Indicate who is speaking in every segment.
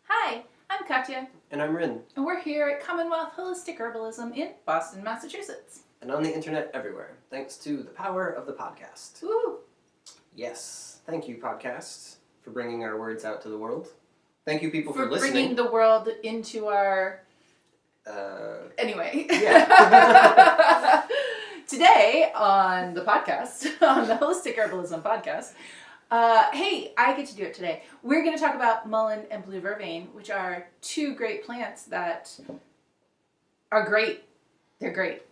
Speaker 1: Hi, I'm Katja,
Speaker 2: And I'm Rin.
Speaker 1: and we're here at Commonwealth Holistic Herbalism in Boston, Massachusetts.
Speaker 2: And on the internet everywhere, thanks to the power of the podcast.
Speaker 1: Woo!
Speaker 2: Yes, thank you, podcasts, for bringing our words out to the world. Thank you, people, for listening.
Speaker 1: Bringing the world into our... Anyway.
Speaker 2: Yeah.
Speaker 1: Today on the podcast, on the Holistic Herbalism podcast, hey, I get to do it today. We're going to talk about mullein and blue vervain, which are two great plants that are great. They're great.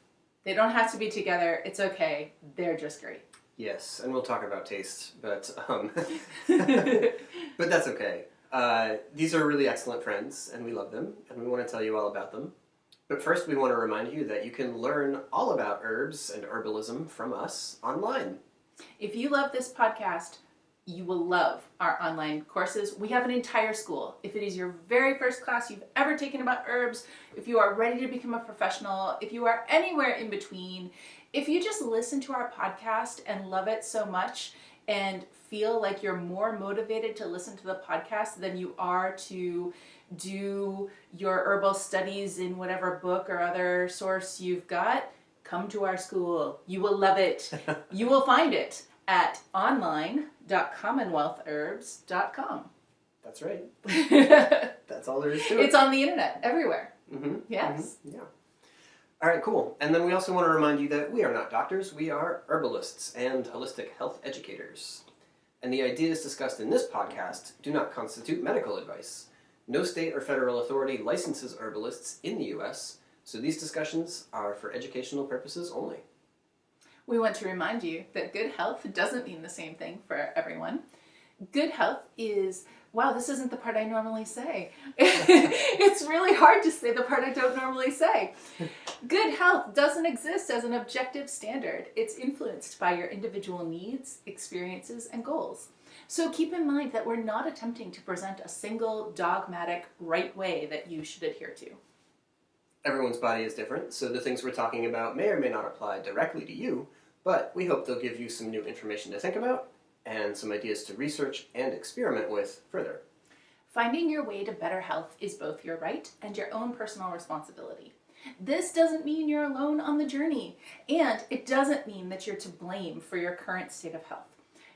Speaker 1: They don't have to be together. It's okay. They're just great.
Speaker 2: Yes, and we'll talk about taste, but but that's okay. These are really excellent friends, and we love them, and we want to tell you all about them. But first, we want to remind you that you can learn all about herbs and herbalism from us online.
Speaker 1: If you love this podcast, you will love our online courses. We have an entire school. If it is your very first class you've ever taken about herbs, if you are ready to become a professional, if you are anywhere in between, if you just listen to our podcast and love it so much and feel like you're more motivated to listen to the podcast than you are to do your herbal studies in whatever book or other source you've got, come to our school. You will love it. You will find it at online.commonwealthherbs.com.
Speaker 2: That's right. That's all there is to it.
Speaker 1: It's on the internet, everywhere.
Speaker 2: Mm-hmm.
Speaker 1: Yes.
Speaker 2: Mm-hmm. Yeah. All right, cool. And then we also want to remind you that we are not doctors. We are herbalists and holistic health educators. And the ideas discussed in this podcast do not constitute medical advice. No state or federal authority licenses herbalists in the U.S., so these discussions are for educational purposes only.
Speaker 1: We want to remind you that good health doesn't mean the same thing for everyone. Good health is, wow, this isn't the part I normally say. It's really hard to say the part I don't normally say. Good health doesn't exist as an objective standard. It's influenced by your individual needs, experiences, and goals. So keep in mind that we're not attempting to present a single dogmatic right way that you should adhere to.
Speaker 2: Everyone's body is different, so the things we're talking about may or may not apply directly to you, but we hope they'll give you some new information to think about and some ideas to research and experiment with further.
Speaker 1: Finding your way to better health is both your right and your own personal responsibility. This doesn't mean you're alone on the journey, and it doesn't mean that you're to blame for your current state of health.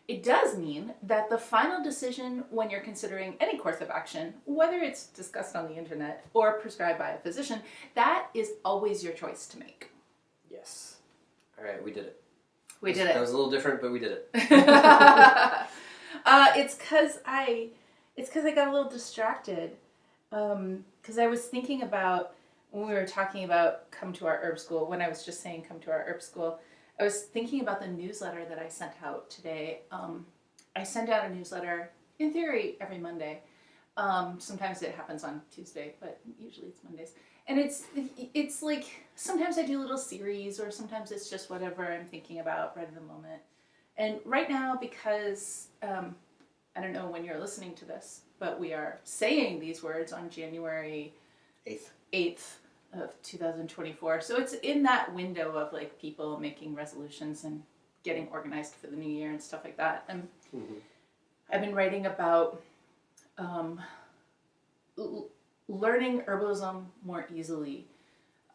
Speaker 1: It does mean that the final decision when you're considering any course of action, whether it's discussed on the internet or prescribed by a physician, that is always your choice to make.
Speaker 2: Yes. All right, we did it.
Speaker 1: We did it.
Speaker 2: That was a little different, but we did it.
Speaker 1: It's because I got a little distracted. Because I was thinking about when we were talking about come to our herb school. When I was just saying come to our herb school, I was thinking about the newsletter that I sent out today. I send out a newsletter, in theory, every Monday. Sometimes it happens on Tuesday, but usually it's Mondays. And it's like, sometimes I do little series, or sometimes it's just whatever I'm thinking about right at the moment. And right now, because, I don't know when you're listening to this, but we are saying these words on January 8th. Of 2024. So it's in that window of like people making resolutions and getting organized for the new year and stuff like that. And I've been writing about learning herbalism more easily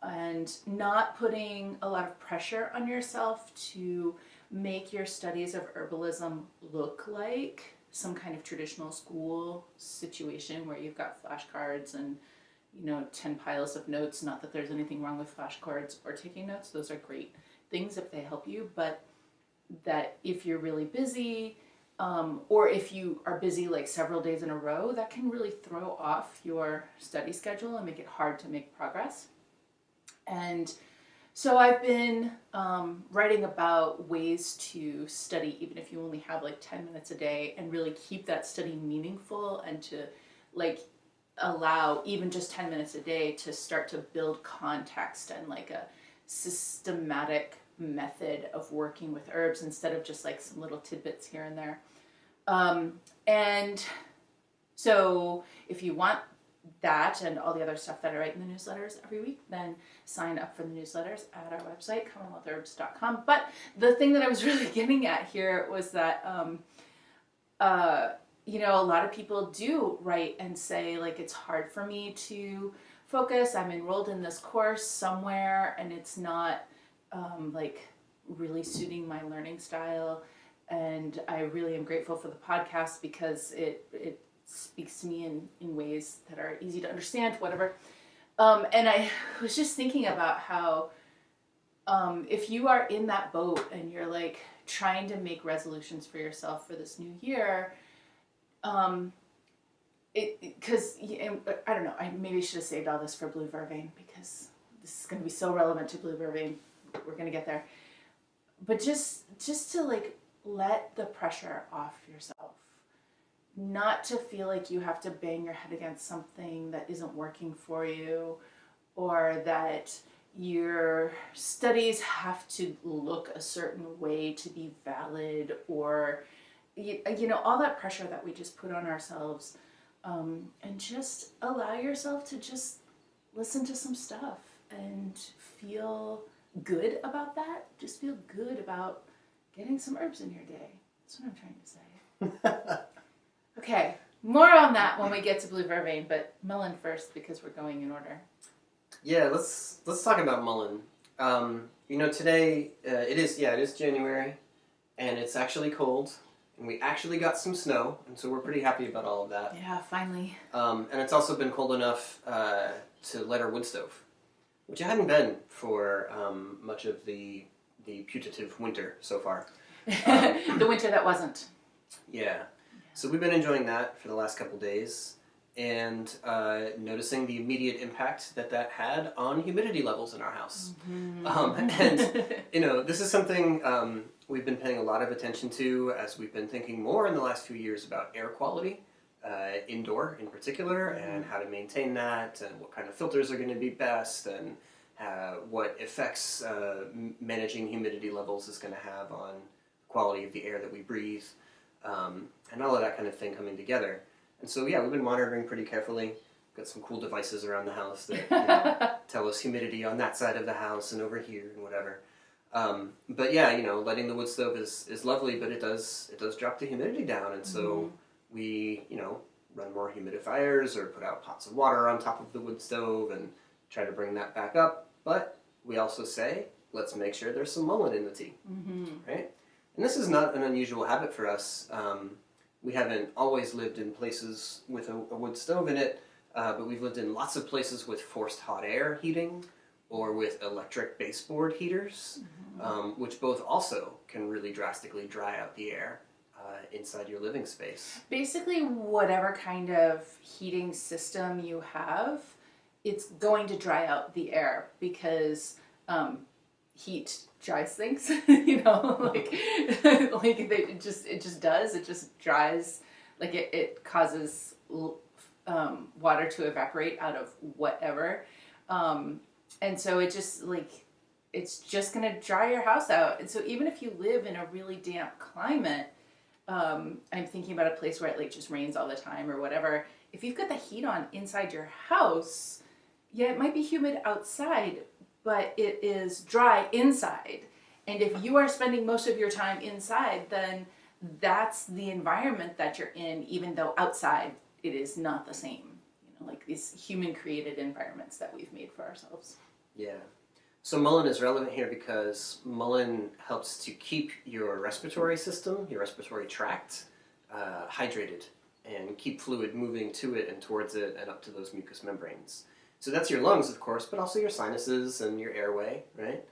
Speaker 1: and not putting a lot of pressure on yourself to make your studies of herbalism look like some kind of traditional school situation where you've got flashcards and 10 piles of notes. Not that there's anything wrong with flashcards or taking notes. Those are great things if they help you, but that if you're really busy, or if you are busy like several days in a row, that can really throw off your study schedule and make it hard to make progress. And so I've been writing about ways to study, even if you only have like 10 minutes a day, and really keep that study meaningful and to like allow even just 10 minutes a day to start to build context and like a systematic method of working with herbs instead of just like some little tidbits here and there. And so if you want that and all the other stuff that I write in the newsletters every week, then sign up for the newsletters at our website, commonwealthherbs.com. But the thing that I was really getting at here was that you know, a lot of people do write and say, like, it's hard for me to focus. I'm enrolled in this course somewhere and it's not like really suiting my learning style. And I really am grateful for the podcast because it speaks to me in ways that are easy to understand, whatever. And I was just thinking about how if you are in that boat and you're like trying to make resolutions for yourself for this new year, because I don't know, I maybe should have saved all this for Blue Vervain because this is going to be so relevant to Blue Vervain. We're going to get there, but just to like let the pressure off yourself, not to feel like you have to bang your head against something that isn't working for you, or that your studies have to look a certain way to be valid, or you know, all that pressure that we just put on ourselves, and just allow yourself to just listen to some stuff and feel good about that. Just feel good about getting some herbs in your day. That's what I'm trying to say. Okay, more on that when we get to Blue Vervain, but Mullein first because we're going in order.
Speaker 2: Yeah, let's talk about Mullein. You know, today it is January, and it's actually cold, and we actually got some snow, and so we're pretty happy about all of that.
Speaker 1: Yeah, finally.
Speaker 2: And it's also been cold enough to light our wood stove, which it hadn't been for much of the putative winter so far.
Speaker 1: The winter that wasn't.
Speaker 2: Yeah. So we've been enjoying that for the last couple days, and noticing the immediate impact that had on humidity levels in our house.
Speaker 1: Mm-hmm.
Speaker 2: And, you know, this is something we've been paying a lot of attention to as we've been thinking more in the last few years about air quality, indoor in particular, and how to maintain that, and what kind of filters are going to be best, and what effects managing humidity levels is going to have on the quality of the air that we breathe. And all of that kind of thing coming together. And so, yeah, we've been monitoring pretty carefully. Got some cool devices around the house that tell us humidity on that side of the house and over here and whatever. But yeah, you know, lighting the wood stove is lovely, but it does drop the humidity down. And so we, you know, run more humidifiers or put out pots of water on top of the wood stove and try to bring that back up. But we also say, let's make sure there's some mullein in the tea, right? And this is not an unusual habit for us. We haven't always lived in places with a wood stove in it, but we've lived in lots of places with forced hot air heating or with electric baseboard heaters, which both also can really drastically dry out the air inside your living space.
Speaker 1: Basically, whatever kind of heating system you have, it's going to dry out the air because heat dries things, you know, like it just does. It just dries, like it causes water to evaporate out of whatever, and so it just like it's just gonna dry your house out. And so even if you live in a really damp climate, I'm thinking about a place where it like just rains all the time or whatever. If you've got the heat on inside your house, yeah, it might be humid outside, but it is dry inside. And if you are spending most of your time inside, then that's the environment that you're in, even though outside it is not the same. You know, like these human-created environments that we've made for ourselves.
Speaker 2: Yeah. So mullein is relevant here because mullein helps to keep your respiratory system, your respiratory tract, hydrated and keep fluid moving to it and towards it and up to those mucous membranes. So that's your lungs, of course, but also your sinuses and your airway, right?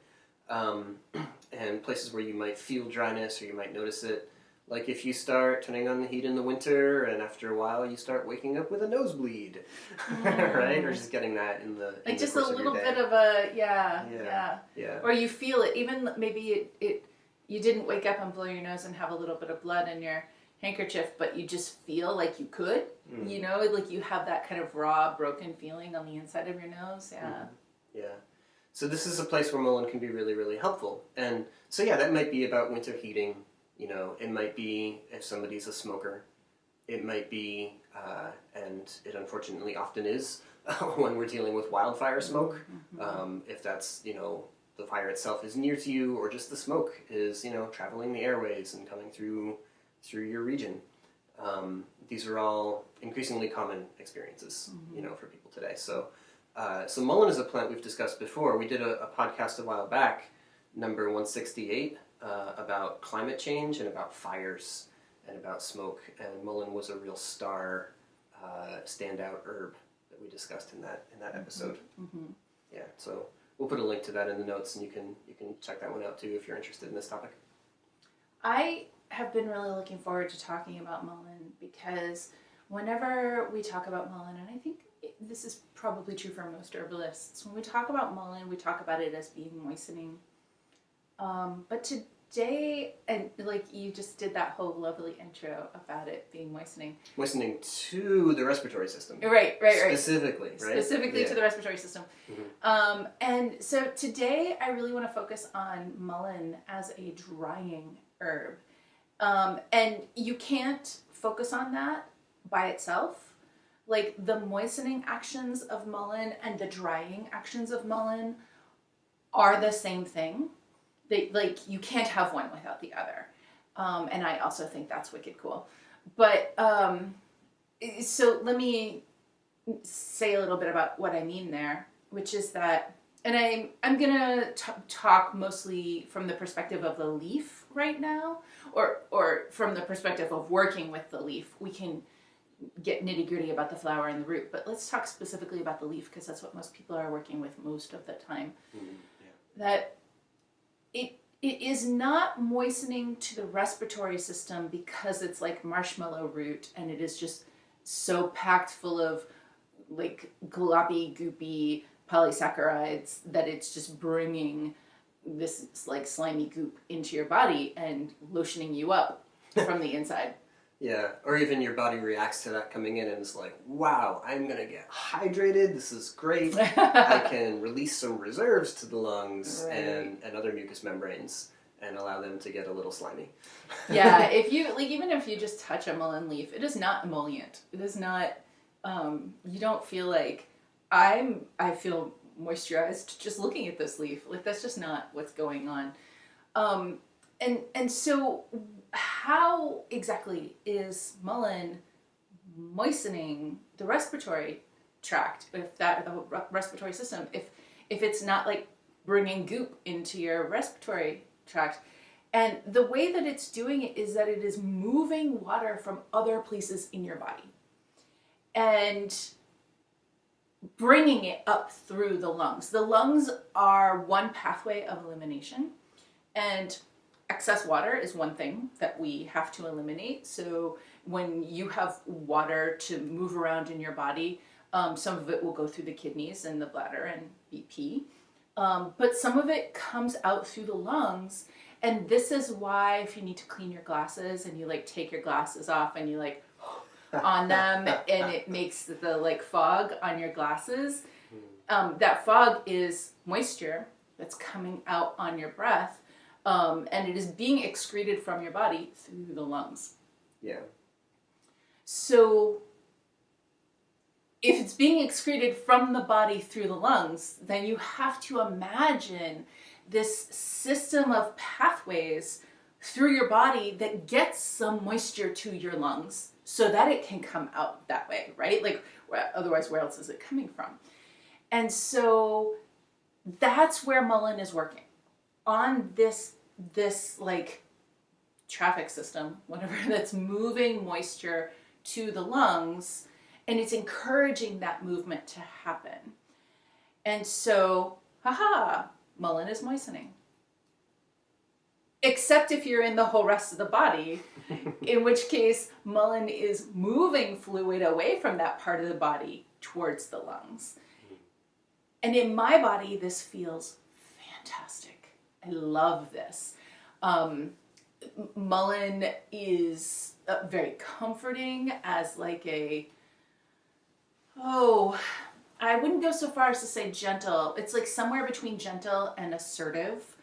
Speaker 2: And places where you might feel dryness or you might notice it. Like if you start turning on the heat in the winter and after a while you start waking up with a nosebleed, right? Or just getting that in the
Speaker 1: like
Speaker 2: in
Speaker 1: just
Speaker 2: the
Speaker 1: a
Speaker 2: course
Speaker 1: little
Speaker 2: of your day.
Speaker 1: bit of a yeah.
Speaker 2: Yeah.
Speaker 1: Or you feel it, even maybe it you didn't wake up and blow your nose and have a little bit of blood in your handkerchief, but you just feel like you could, you know, like you have that kind of raw, broken feeling on the inside of your nose. Yeah.
Speaker 2: Yeah. So this is a place where mullein can be really, really helpful. And so yeah, that might be about winter heating. You know, it might be if somebody's a smoker. It might be, and it unfortunately often is, when we're dealing with wildfire smoke. If that's, you know, the fire itself is near to you, or just the smoke is, you know, traveling the airways and coming through your region. These are all increasingly common experiences, for people today. So, mullein is a plant we've discussed before. We did a podcast a while back, number 168, about climate change and about fires and about smoke. And mullein was a real standout herb that we discussed in that episode. Yeah, so we'll put a link to that in the notes, and you can check that one out too if you're interested in this topic.
Speaker 1: I have been really looking forward to talking about mullein because whenever we talk about mullein, and I think this is probably true for most herbalists, when we talk about mullein, we talk about it as being moistening. But today, and like you just did that whole lovely intro about it being moistening.
Speaker 2: Moistening to the respiratory system.
Speaker 1: Right.
Speaker 2: Specifically, right?
Speaker 1: Specifically to the respiratory system. And so today I really want to focus on mullein as a drying herb. And you can't focus on that by itself. Like the moistening actions of mullein and the drying actions of mullein are the same thing. You can't have one without the other. And I also think that's wicked cool. But so let me say a little bit about what I mean there, which is that, and I'm gonna talk mostly from the perspective of the leaf right now, or from the perspective of working with the leaf. We can get nitty gritty about the flower and the root, but let's talk specifically about the leaf because that's what most people are working with most of the time. That it is not moistening to the respiratory system because it's like marshmallow root and it is just so packed full of like gloppy, goopy polysaccharides that it's just bringing this like slimy goop into your body and lotioning you up from the inside.
Speaker 2: Yeah, or even your body reacts to that coming in and it's like, wow, I'm going to get hydrated. This is great. I can release some reserves to the lungs and other mucous membranes and allow them to get a little slimy.
Speaker 1: Yeah, if you, like, even if you just touch a mullein leaf, it is not emollient. It is not, you don't feel like, I feel moisturized just looking at this leaf. Like, that's just not what's going on. And so how exactly is mullein moistening the respiratory tract, the respiratory system, if it's not like bringing goop into your respiratory tract? And the way that it's doing it is that it is moving water from other places in your body and bringing it up through the lungs. The lungs are one pathway of elimination, and excess water is one thing that we have to eliminate. So when you have water to move around in your body, some of it will go through the kidneys and the bladder and be pee. But some of it comes out through the lungs. And this is why if you need to clean your glasses and you like take your glasses off and you like on them and it makes the like fog on your glasses, that fog is moisture that's coming out on your breath. And it is being excreted from your body through the lungs.
Speaker 2: Yeah.
Speaker 1: So if it's being excreted from the body through the lungs, then you have to imagine this system of pathways through your body that gets some moisture to your lungs so that it can come out that way, right? Like, otherwise, where else is it coming from? And so that's where mullein is working. On this like traffic system, whatever, that's moving moisture to the lungs, and it's encouraging that movement to happen. And so, mullein is moistening. Except if you're in the whole rest of the body, in which case mullein is moving fluid away from that part of the body towards the lungs. And in my body, this feels fantastic. I love this. Mullein is very comforting as like I wouldn't go so far as to say gentle. It's like somewhere between gentle and assertive.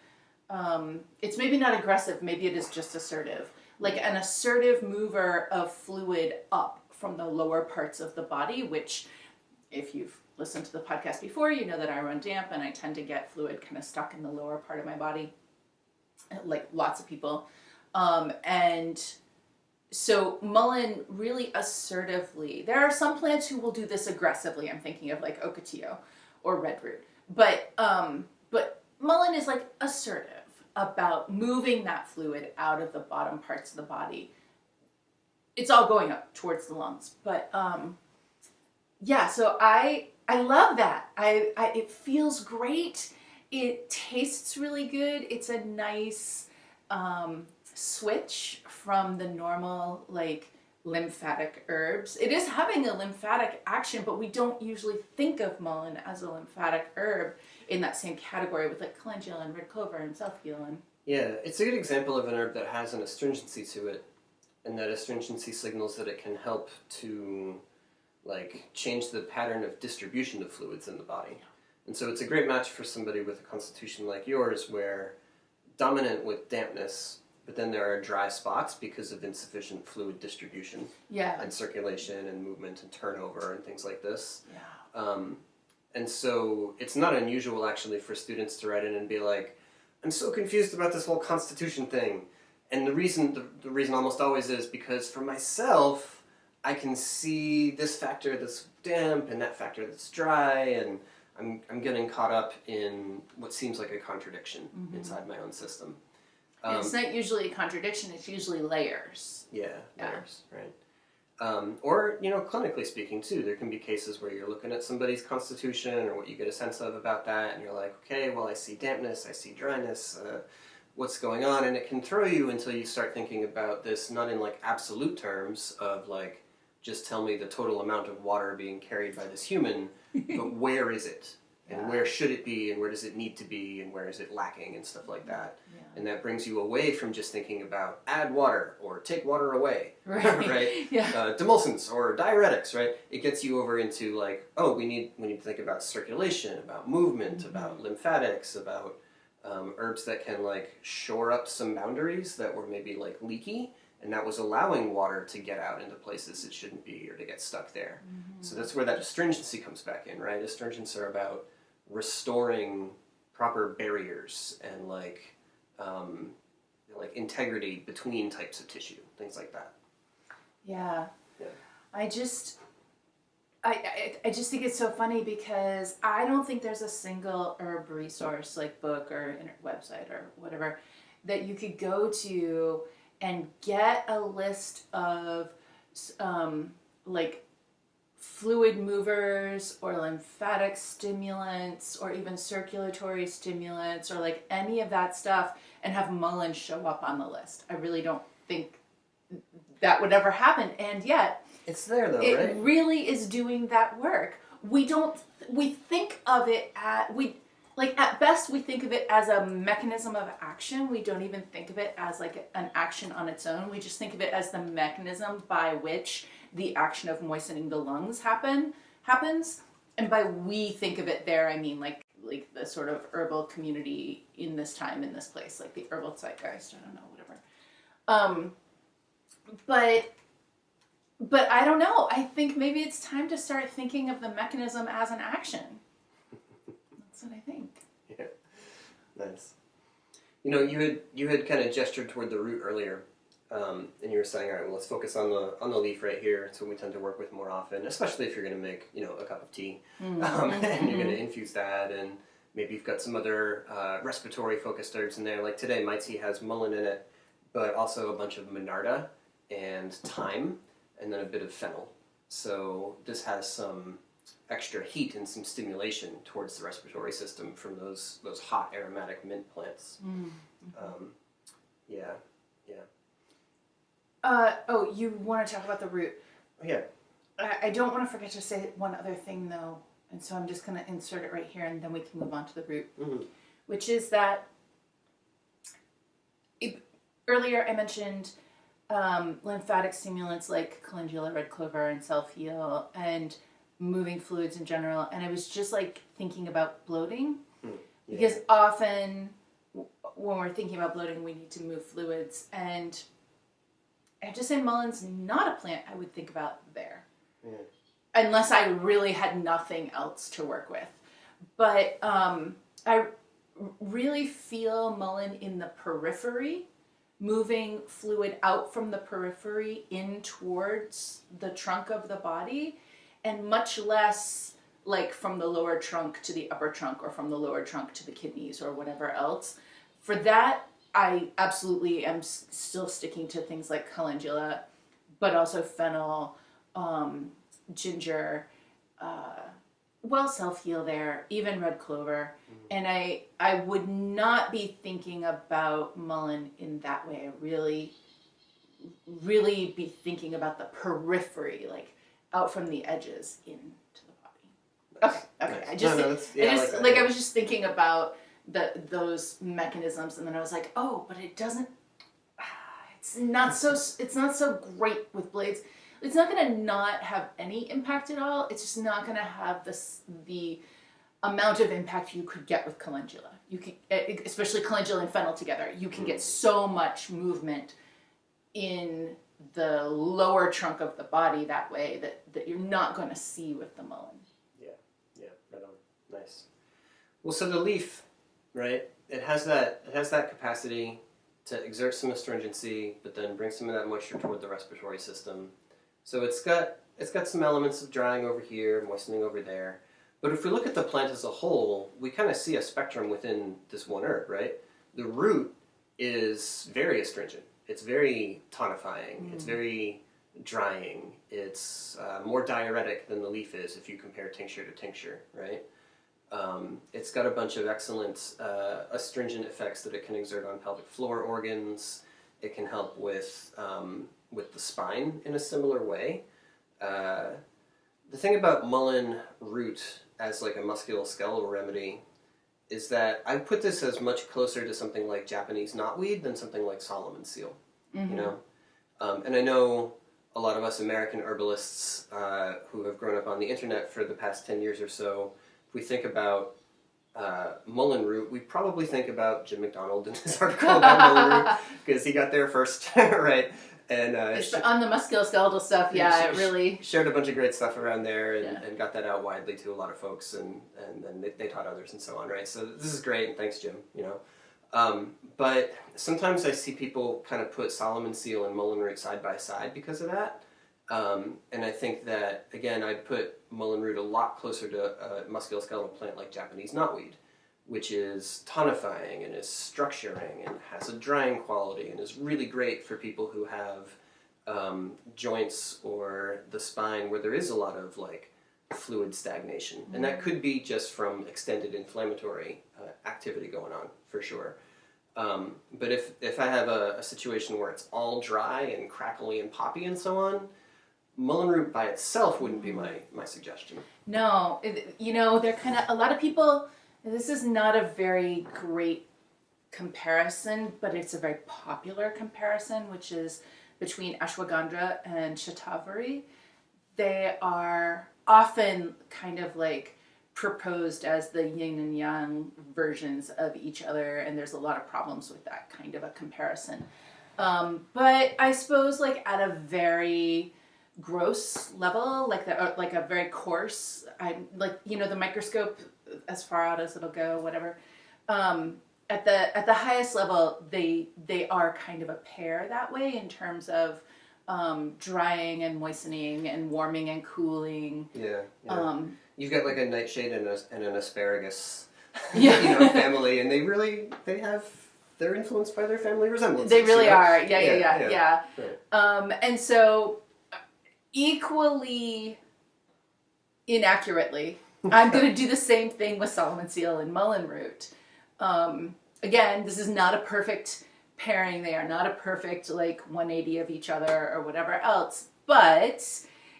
Speaker 1: It's maybe not aggressive, maybe it is just assertive. Like an assertive mover of fluid up from the lower parts of the body, which if you've listened to the podcast before, you know that I run damp and I tend to get fluid kind of stuck in the lower part of my body, like lots of people. And So mullein really assertively, there are some plants who will do this aggressively. I'm thinking of like ocotillo or red root. But mullein is like assertive about moving that fluid out of the bottom parts of the body. It's all going up towards the lungs. But yeah, so I love that. I it feels great. It tastes really good. It's a nice switch from the normal like lymphatic herbs. It is having a lymphatic action, but we don't usually think of mullein as a lymphatic herb in that same category with like calendula and red clover and self-heal. And
Speaker 2: Yeah, it's a good example of an herb that has an astringency to it, and that astringency signals that it can help to like change the pattern of distribution of fluids in the body. And so it's a great match for somebody with a constitution like yours where dominant with dampness, but then there are dry spots because of insufficient fluid distribution and circulation and movement and turnover and things like this. And so it's not unusual actually for students to write in and be like, I'm so confused about this whole constitution thing. And the reason almost always is because for myself, I can see this factor that's damp and that factor that's dry, and I'm getting caught up in what seems like a contradiction inside my own system.
Speaker 1: It's not usually a contradiction, it's usually layers.
Speaker 2: Yeah, layers, right. Or, clinically speaking too, there can be cases where you're looking at somebody's constitution or what you get a sense of about that, and you're like, okay, well, I see dampness, I see dryness, what's going on? And it can throw you until you start thinking about this not in like absolute terms of like, just tell me the total amount of water being carried by this human, but where is it? And where should it be, and where does it need to be, and where is it lacking, and stuff like that. Yeah. And that brings you away from just thinking about add water or take water away, right? Yeah. Demulcents or diuretics, right? It gets you over into like, oh, we need to think about circulation, about movement, about lymphatics, about herbs that can like shore up some boundaries that were maybe like leaky, and that was allowing water to get out into places it shouldn't be or to get stuck there. So that's where that astringency comes back in, right? Astringents are about restoring proper barriers and like integrity between types of tissue, things like that.
Speaker 1: Yeah. I just think it's so funny because I don't think there's a single herb resource like book or website or whatever that you could go to and get a list of like fluid movers or lymphatic stimulants or even circulatory stimulants or like any of that stuff and have mullein show up on the list. I really don't think that would ever happen, and yet
Speaker 2: it's there though, right?
Speaker 1: It really is doing that work. We think of it at best we think of it as a mechanism of action. We don't even think of it as like an action on its own. We just think of it as the mechanism by which the action of moistening the lungs happens. And by we think of it there, I mean like the sort of herbal community in this time, in this place, like the herbal zeitgeist, I don't know, whatever. But I don't know. I think maybe it's time to start thinking of the mechanism as an action. That's what I think.
Speaker 2: Yeah, nice. You had kind of gestured toward the root earlier, and you were saying, all right, well, let's focus on the leaf right here. It's what we tend to work with more often, especially if you're going to make a cup of tea, and you're going to infuse that, and maybe you've got some other respiratory focused herbs in there. Like today, my tea has mullein in it, but also a bunch of monarda and thyme, and then a bit of fennel. So this has some extra heat and some stimulation towards the respiratory system from those hot aromatic mint plants. Yeah.
Speaker 1: You want to talk about the root?
Speaker 2: Yeah.
Speaker 1: I don't want to forget to say one other thing though, and so I'm just going to insert it right here, and then we can move on to the root, which is that earlier I mentioned lymphatic stimulants like calendula, red clover, and self-heal, and moving fluids in general. And I was just like thinking about bloating, because often when we're thinking about bloating, we need to move fluids. And I have to say, mullein's not a plant I would think about there, unless I really had nothing else to work with. But I really feel mullein in the periphery moving fluid out from the periphery in towards the trunk of the body, and much less like from the lower trunk to the upper trunk, or from the lower trunk to the kidneys, or whatever else. For that, I absolutely am still sticking to things like calendula, but also fennel, ginger, self-heal there, even red clover. And I would not be thinking about mullein in that way. I really be thinking about the periphery, like out from the edges into the body. Okay.
Speaker 2: Nice.
Speaker 1: I was just thinking about those mechanisms, and then I was like, oh, but it doesn't. It's not so great with blades. It's not going to not have any impact at all. It's just not going to have the amount of impact you could get with calendula. You can, especially calendula and fennel together, you can get so much movement in the lower trunk of the body that way that you're not going to see with the mullein.
Speaker 2: Yeah, right on. Nice. Well, so the leaf, right? It has that capacity to exert some astringency, but then bring some of that moisture toward the respiratory system. So it's got some elements of drying over here, moistening over there. But if we look at the plant as a whole, we kind of see a spectrum within this one herb, right? The root is very astringent. It's very tonifying. It's very drying. It's more diuretic than the leaf is if you compare tincture to tincture, right? It's got a bunch of excellent astringent effects that it can exert on pelvic floor organs. It can help with the spine in a similar way. The thing about mullein root as like a musculoskeletal remedy is that I put this as much closer to something like Japanese knotweed than something like Solomon seal, you know? And I know a lot of us American herbalists who have grown up on the internet for the past 10 years or so, if we think about mullein root, we probably think about Jim McDonald in his article about mullein root, because he got there first, right? And
Speaker 1: on the musculoskeletal stuff, it really
Speaker 2: shared a bunch of great stuff around there, and got that out widely to a lot of folks, and then they taught others and so on, right? So this is great, and thanks, Jim. You know, but sometimes I see people kind of put Solomon seal and mullein root side by side because of that, and I think that again I'd put mullein root a lot closer to a musculoskeletal plant like Japanese knotweed, which is tonifying and is structuring and has a drying quality and is really great for people who have joints or the spine where there is a lot of like fluid stagnation. And that could be just from extended inflammatory activity going on, for sure. But if I have a situation where it's all dry and crackly and poppy and so on, mullein root by itself wouldn't be my suggestion.
Speaker 1: No, they're kind of, a lot of people, this is not a very great comparison, but it's a very popular comparison, which is between ashwagandha and shatavari. They are often kind of like proposed as the yin and yang versions of each other, and there's a lot of problems with that kind of a comparison. But I suppose like at a very gross level, like a very coarse, the microscope as far out as it'll go, whatever. At the highest level, they are kind of a pair that way in terms of drying and moistening and warming and cooling.
Speaker 2: Yeah. You've got like a nightshade and an asparagus, family, and they're influenced by their family resemblances.
Speaker 1: They really are. Yeah.
Speaker 2: Right.
Speaker 1: And so equally inaccurately, I'm going to do the same thing with Solomon seal and mullein root. Again, this is not a perfect pairing. They are not a perfect like 180 of each other or whatever else. But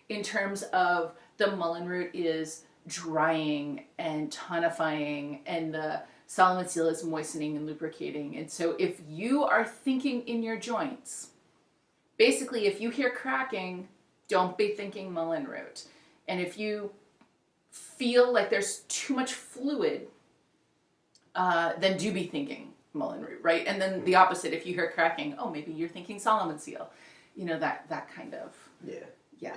Speaker 1: in terms of the mullein root is drying and tonifying, and the Solomon seal is moistening and lubricating. And so if you are thinking in your joints, basically if you hear cracking, don't be thinking mullein root. And if you feel like there's too much fluid, then do be thinking mullein root, right? And then the opposite, if you hear cracking, oh, maybe you're thinking Solomon seal. That kind of... Yeah.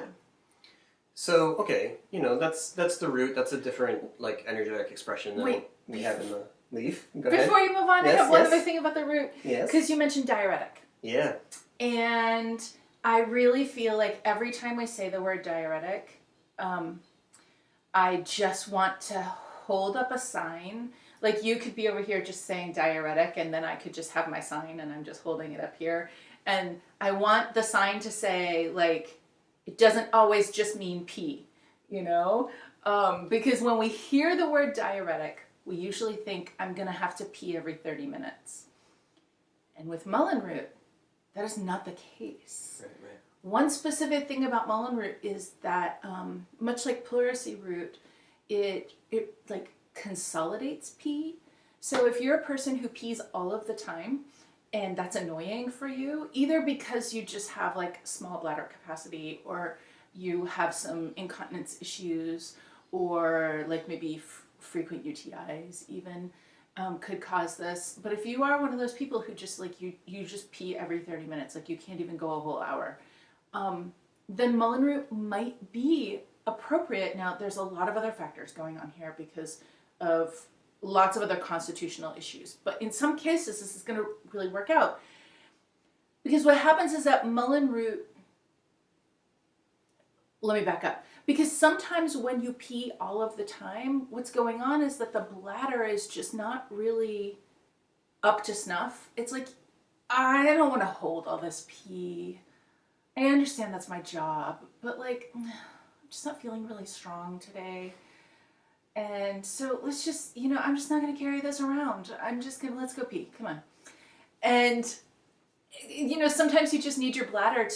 Speaker 2: So, okay, that's the root. That's a different, like, energetic expression than we have in the leaf. Go ahead.
Speaker 1: Before you move on, I have one other thing about the root.
Speaker 2: Yes.
Speaker 1: Because you mentioned diuretic.
Speaker 2: Yeah.
Speaker 1: And I really feel like every time we say the word diuretic, I just want to hold up a sign. Like you could be over here just saying diuretic, and then I could just have my sign and I'm just holding it up here. And I want the sign to say, like, it doesn't always just mean pee, you know? Because when we hear the word diuretic, we usually think I'm going to have to pee every 30 minutes. And with mullein root, that is not the case.
Speaker 2: Right.
Speaker 1: One specific thing about mullein root is that, much like pleurisy root, it like consolidates pee. So if you're a person who pees all of the time, and that's annoying for you, either because you just have like small bladder capacity, or you have some incontinence issues, or like maybe frequent UTIs even, could cause this. But if you are one of those people who just like you just pee every 30 minutes, like you can't even go a whole hour, then mullein root might be appropriate. Now there's a lot of other factors going on here because of lots of other constitutional issues, but in some cases this is going to really work out, because what happens is that mullein root, let me back up, because sometimes when you pee all of the time, what's going on is that the bladder is just not really up to snuff. It's like, I don't want to hold all this pee. I understand that's my job, but like, I'm just not feeling really strong today. And so let's just, I'm just not going to carry this around. Let's go pee. Come on. And, sometimes you just need your bladder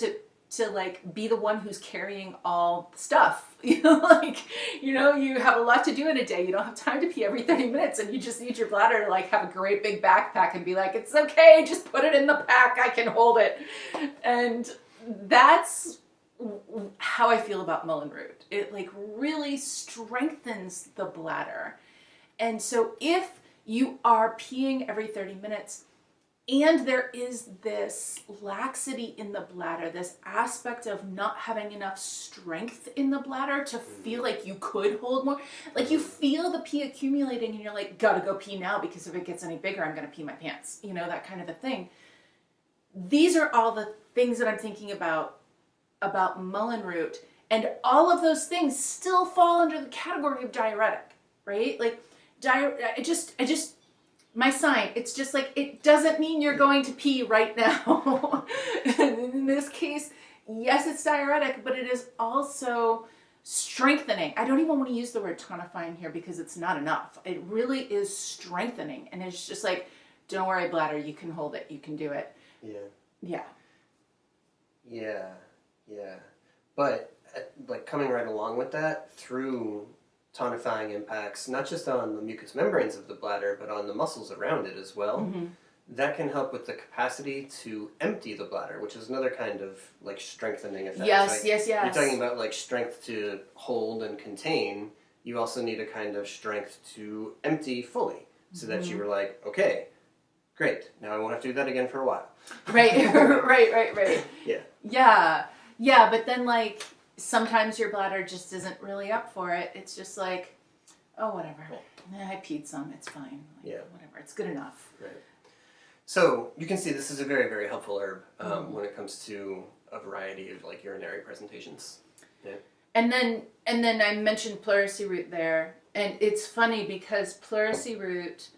Speaker 1: to like be the one who's carrying all the stuff. You have a lot to do in a day. You don't have time to pee every 30 minutes, and you just need your bladder to like have a great big backpack and be like, it's okay, just put it in the pack. I can hold it. And that's how I feel about mullein root. It like really strengthens the bladder. And so if you are peeing every 30 minutes and there is this laxity in the bladder, this aspect of not having enough strength in the bladder to feel like you could hold more, like you feel the pee accumulating and you're like, gotta go pee now because if it gets any bigger, I'm gonna pee my pants, that kind of a thing. These are all the things that I'm thinking about mullein root, and all of those things still fall under the category of diuretic, right? Like my sign, it's just like, it doesn't mean you're going to pee right now. In this case, yes, it's diuretic, but it is also strengthening. I don't even want to use the word tonifying here because it's not enough. It really is strengthening, and it's just like, don't worry, bladder, you can hold it, you can do it.
Speaker 2: Yeah. But like coming right along with that, through tonifying impacts, not just on the mucous membranes of the bladder, but on the muscles around it as well, that can help with the capacity to empty the bladder, which is another kind of like strengthening effect.
Speaker 1: Yes.
Speaker 2: You're talking about like strength to hold and contain. You also need a kind of strength to empty fully, so that you were like, okay, great, now I won't have to do that again for a while.
Speaker 1: Right. Yeah, but then like sometimes your bladder just isn't really up for it. It's just like, oh, whatever. I peed some, it's fine. Whatever, it's good enough.
Speaker 2: Right. So you can see this is a very, very helpful herb when it comes to a variety of like urinary presentations. Yeah.
Speaker 1: And then I mentioned pleurisy root there, and it's funny because pleurisy root,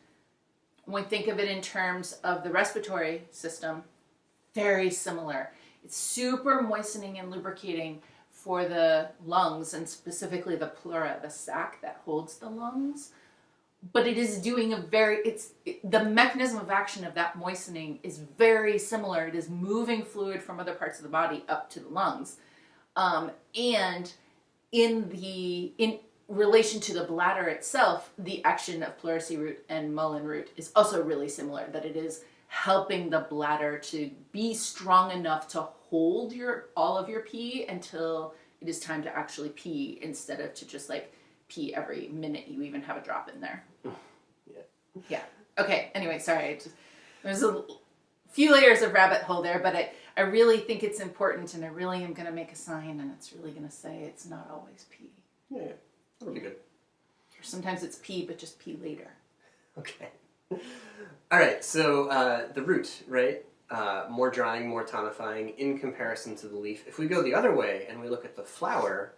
Speaker 1: when we think of it in terms of the respiratory system, very similar. It's super moistening and lubricating for the lungs, and specifically the pleura, the sac that holds the lungs. But it is doing the mechanism of action of that moistening is very similar. It is moving fluid from other parts of the body up to the lungs. And in relation to the bladder itself, the action of pleurisy root and mullein root is also really similar, that it is helping the bladder to be strong enough to hold all of your pee until it is time to actually pee, instead of to just like pee every minute you even have a drop in there. Yeah. Okay, anyway, sorry. There's a few layers of rabbit hole there, but I really think it's important, and I really am going to make a sign, and it's really going to say it's not always pee.
Speaker 2: Yeah, that'll be good.
Speaker 1: Or sometimes it's pee, but just pee later.
Speaker 2: Okay. All right, so the root, right? more drying, more tonifying in comparison to the leaf. If we go the other way and we look at the flower,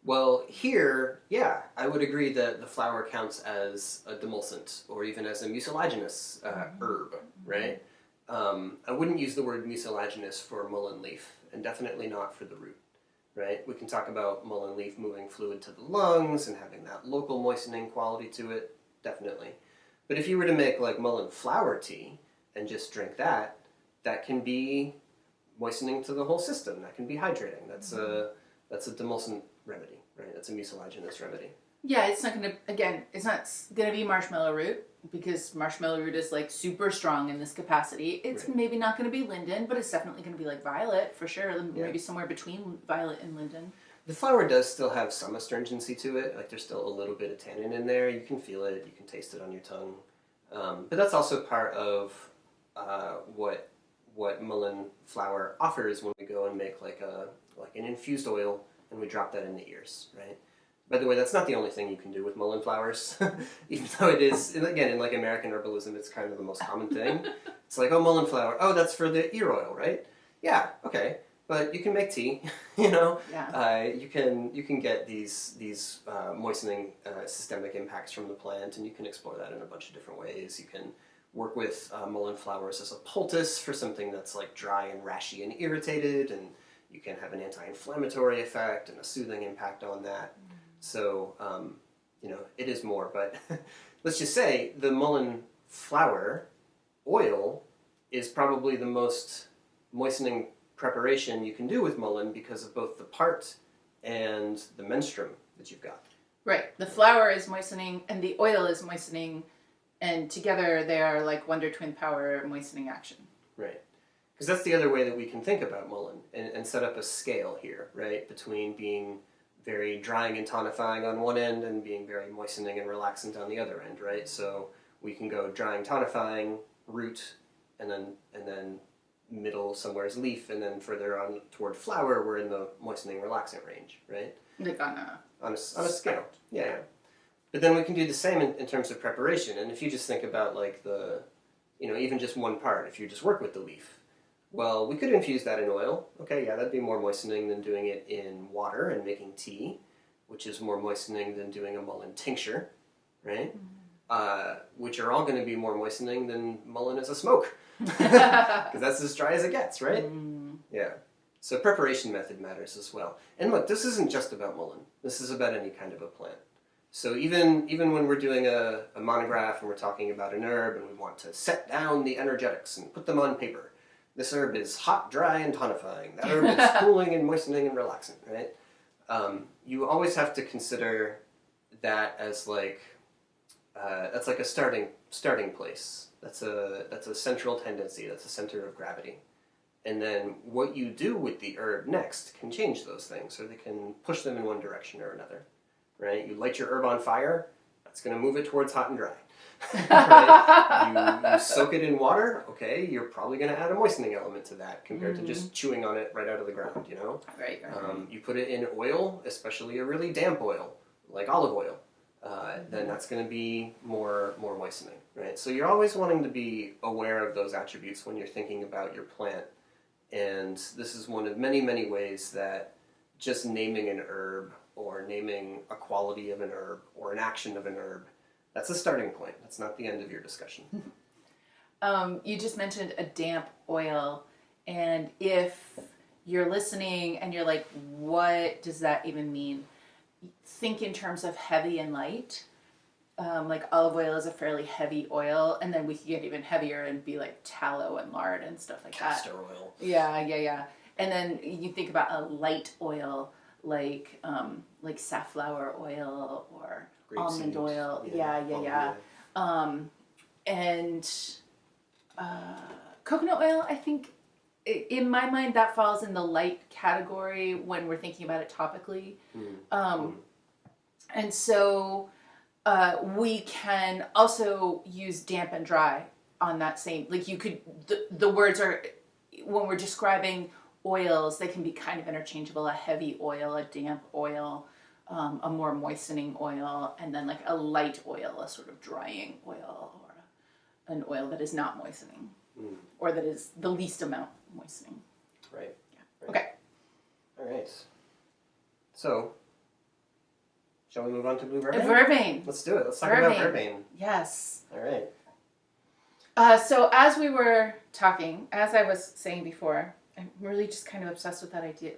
Speaker 2: well, here, yeah, I would agree that the flower counts as a demulcent or even as a mucilaginous herb, right? I wouldn't use the word mucilaginous for mullein leaf, and definitely not for the root, right? We can talk about mullein leaf moving fluid to the lungs and having that local moistening quality to it, definitely. But if you were to make like mullein flower tea and just drink that, that can be moistening to the whole system. That can be hydrating. That's a demulcent remedy, right? That's a mucilaginous remedy.
Speaker 1: Yeah, it's not gonna be marshmallow root, because marshmallow root is like super strong in this capacity. It's maybe not gonna be linden, but it's definitely gonna be like violet for sure. Maybe somewhere between violet and linden.
Speaker 2: The flower does still have some astringency to it. Like there's still a little bit of tannin in there. You can feel it. You can taste it on your tongue. But that's also part of what mullein flower offers when we go and make like an infused oil and we drop that in the ears, right? By the way, that's not the only thing you can do with mullein flowers, even though it is, again, in like American herbalism, it's kind of the most common thing. It's like, oh, mullein flower, oh, that's for the ear oil, right? Yeah, okay, but you can make tea, you know?
Speaker 1: Yeah.
Speaker 2: You can get these moistening systemic impacts from the plant, and you can explore that in a bunch of different ways. You can work with mullein flowers as a poultice for something that's like dry and rashy and irritated, and you can have an anti-inflammatory effect and a soothing impact on that. So, it is more, but let's just say the mullein flower oil is probably the most moistening preparation you can do with mullein because of both the part and the menstruum that you've got.
Speaker 1: Right. The flower is moistening and the oil is moistening, and together they are like wonder twin power moistening action.
Speaker 2: Right. Because that's the other way that we can think about mullein and set up a scale here, right, between being very drying and tonifying on one end and being very moistening and relaxant on the other end, right? So we can go drying, tonifying, root, and then middle somewhere is leaf, and then further on toward flower, we're in the moistening, relaxant range, right?
Speaker 1: Like
Speaker 2: on a scale. Yeah. But then we can do the same in terms of preparation. And if you just think about like even just one part, if you just work with the leaf, well, we could infuse that in oil. Okay, yeah, that'd be more moistening than doing it in water and making tea, which is more moistening than doing a mullein tincture, right? Which are all going to be more moistening than mullein as a smoke, because that's as dry as it gets, right? Yeah. So preparation method matters as well. And look, this isn't just about mullein. This is about any kind of a plant. So even when we're doing a monograph and we're talking about an herb and we want to set down the energetics and put them on paper, this herb is hot, dry, and tonifying. That herb is cooling and moistening and relaxing, right? You always have to consider that as like that's like a starting place. That's a central tendency. That's a center of gravity. And then what you do with the herb next can change those things, or they can push them in one direction or another, right? You light your herb on fire, that's going to move it towards hot and dry. Right? You soak it in water, okay, you're probably going to add a moistening element to that compared to just chewing on it right out of the ground, you know?
Speaker 1: Right.
Speaker 2: You put it in oil, especially a really damp oil, like olive oil, then that's going to be more moistening, right? So you're always wanting to be aware of those attributes when you're thinking about your plant. And this is one of many, many ways that just naming an herb or naming a quality of an herb or an action of an herb, that's a starting point. That's not the end of your discussion.
Speaker 1: You just mentioned a damp oil, and if you're listening and you're like, what does that even mean? Think in terms of heavy and light. Like olive oil is a fairly heavy oil, and then we could get even heavier and be like tallow and lard and stuff like
Speaker 2: Castor oil.
Speaker 1: Yeah. And then you think about a light oil like safflower oil or almond oil. Yeah. And coconut oil, I think, in my mind, that falls in the light category when we're thinking about it topically. And so we can also use damp and dry on that same, like you could, the words are, when we're describing oils, they can be kind of interchangeable. A heavy oil, a damp oil, a more moistening oil, and then like a light oil, a sort of drying oil, or an oil that is not moistening. or that is the least amount moistening.
Speaker 2: Right.
Speaker 1: Yeah.
Speaker 2: Right.
Speaker 1: Okay.
Speaker 2: All right. So, shall we move on to blue vervain?
Speaker 1: Vervain.
Speaker 2: Let's do it. Let's talk about vervain.
Speaker 1: Yes.
Speaker 2: All right.
Speaker 1: So as we were talking, as I was saying before, I'm really just kind of obsessed with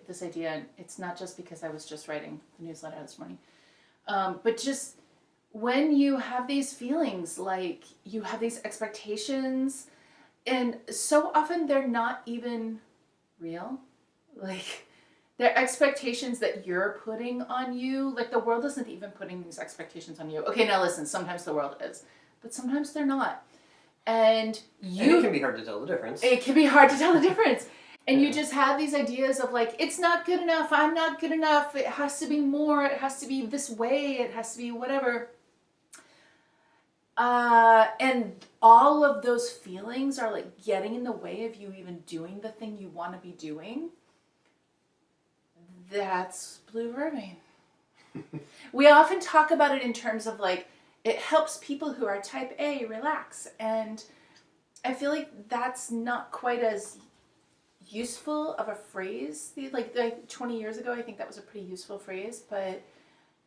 Speaker 1: this idea, and it's not just because I was just writing the newsletter this morning, but just when you have these feelings, like you have these expectations, and so often they're not even real, like they're expectations that you're putting on you, like the world isn't even putting these expectations on you. Okay, now listen, sometimes the world is, but sometimes they're not. And
Speaker 2: it can be hard to tell the difference.
Speaker 1: It can be hard to tell the difference. And you just have these ideas of like, it's not good enough, I'm not good enough, it has to be more, it has to be this way, it has to be whatever. And all of those feelings are like getting in the way of you even doing the thing you want to be doing. That's blue vervain. We often talk about it in terms of like, it helps people who are type A relax. And I feel like that's not quite as useful of a phrase. Like 20 years ago, I think that was a pretty useful phrase. But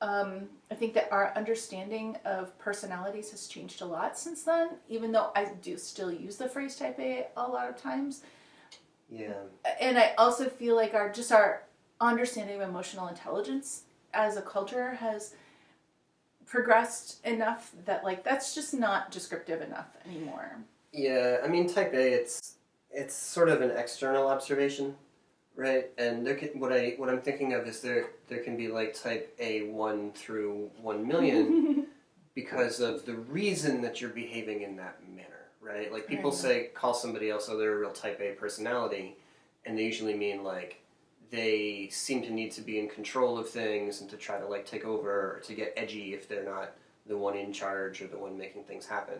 Speaker 1: I think that our understanding of personalities has changed a lot since then, even though I do still use the phrase type A a lot of times.
Speaker 2: Yeah.
Speaker 1: And I also feel like our understanding of emotional intelligence as a culture has progressed enough that like that's just not descriptive enough anymore.
Speaker 2: Yeah, I mean type A, it's sort of an external observation, right? And what I'm thinking of is there can be like type A 1 through 1 million because of the reason that you're behaving in that manner, right? Like people call somebody else, oh, they're a real type A personality, and they usually mean like they seem to need to be in control of things and to try to like take over or to get edgy if they're not the one in charge or the one making things happen.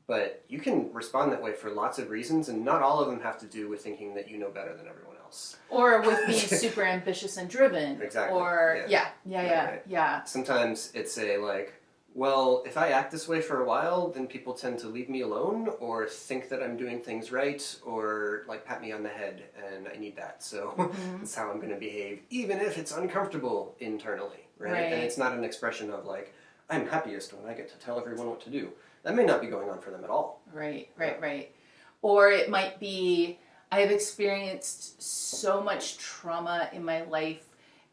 Speaker 2: But you can respond that way for lots of reasons, and not all of them have to do with thinking that you know better than everyone else.
Speaker 1: Or with being super ambitious and driven.
Speaker 2: Exactly.
Speaker 1: Or, yeah.
Speaker 2: Sometimes it's like, well, if I act this way for a while, then people tend to leave me alone or think that I'm doing things right or like pat me on the head, and I need that. So that's how I'm going to behave, even if it's uncomfortable internally, right? And it's not an expression of like, I'm happiest when I get to tell everyone what to do. That may not be going on for them at all.
Speaker 1: Right. Or it might be, I have experienced so much trauma in my life,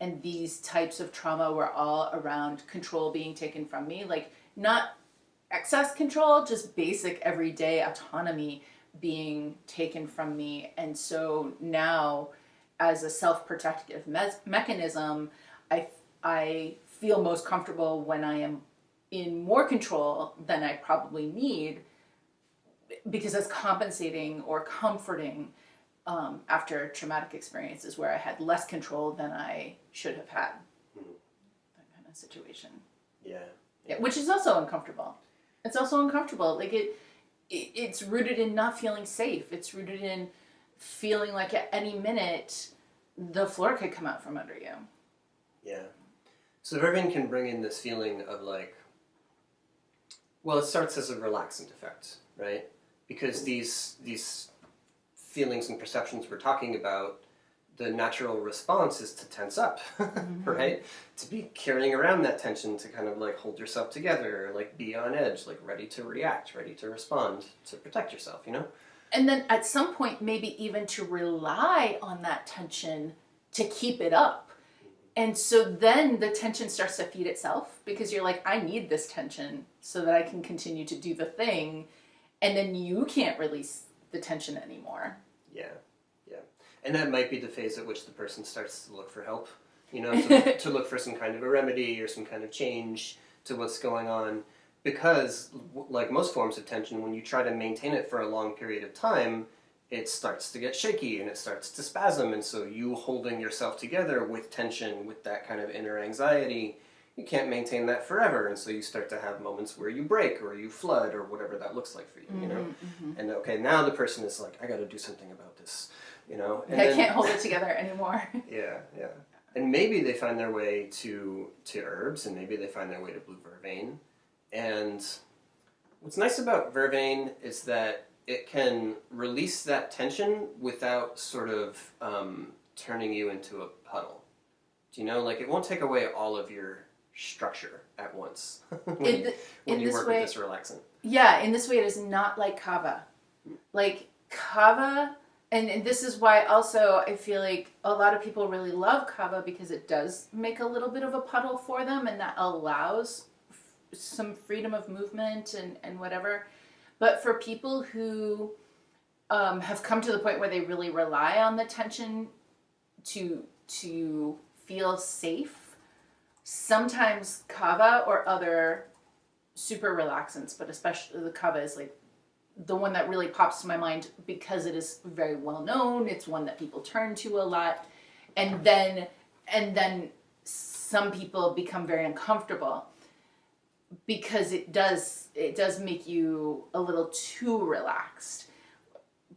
Speaker 1: and these types of trauma were all around control being taken from me. Like, not excess control, just basic everyday autonomy being taken from me. And so now, as a self-protective mechanism, I feel most comfortable when I am in more control than I probably need, because that's compensating or comforting after traumatic experiences where I had less control than I should have had. That kind of situation.
Speaker 2: Yeah.
Speaker 1: Which is also uncomfortable. It's also uncomfortable. Like it's rooted in not feeling safe. It's rooted in feeling like at any minute the floor could come out from under you.
Speaker 2: Yeah. So vervain can bring in this feeling of like, well, it starts as a relaxant effect, right? Because these feelings and perceptions we're talking about, the natural response is to tense up, right? To be carrying around that tension, to kind of like hold yourself together, like be on edge, like ready to react, ready to respond, to protect yourself, you know?
Speaker 1: And then at some point, maybe even to rely on that tension to keep it up. And so then the tension starts to feed itself, because you're like, I need this tension so that I can continue to do the thing. And then you can't release the tension anymore.
Speaker 2: Yeah. And that might be the phase at which the person starts to look for help, you know, to look for some kind of a remedy or some kind of change to what's going on. Because, like most forms of tension, when you try to maintain it for a long period of time, it starts to get shaky and it starts to spasm. And so you holding yourself together with tension, with that kind of inner anxiety, you can't maintain that forever. And so you start to have moments where you break or you flood or whatever that looks like for you, you know? And okay, now the person is like, I got to do something about this, you know? And
Speaker 1: I can't hold it together anymore.
Speaker 2: Yeah. And maybe they find their way to herbs, and maybe they find their way to blue vervain. And what's nice about vervain is that it can release that tension without sort of turning you into a puddle. Do you know? Like, it won't take away all of your structure at once when you work with this relaxant.
Speaker 1: Yeah, in this way it is not like kava. Like kava, and this is why also I feel like a lot of people really love kava because it does make a little bit of a puddle for them, and that allows some freedom of movement and whatever. But for people who have come to the point where they really rely on the tension to feel safe, sometimes kava or other super relaxants, but especially the kava is like the one that really pops to my mind because it is very well known. It's one that people turn to a lot, and then some people become very uncomfortable because it does make you a little too relaxed.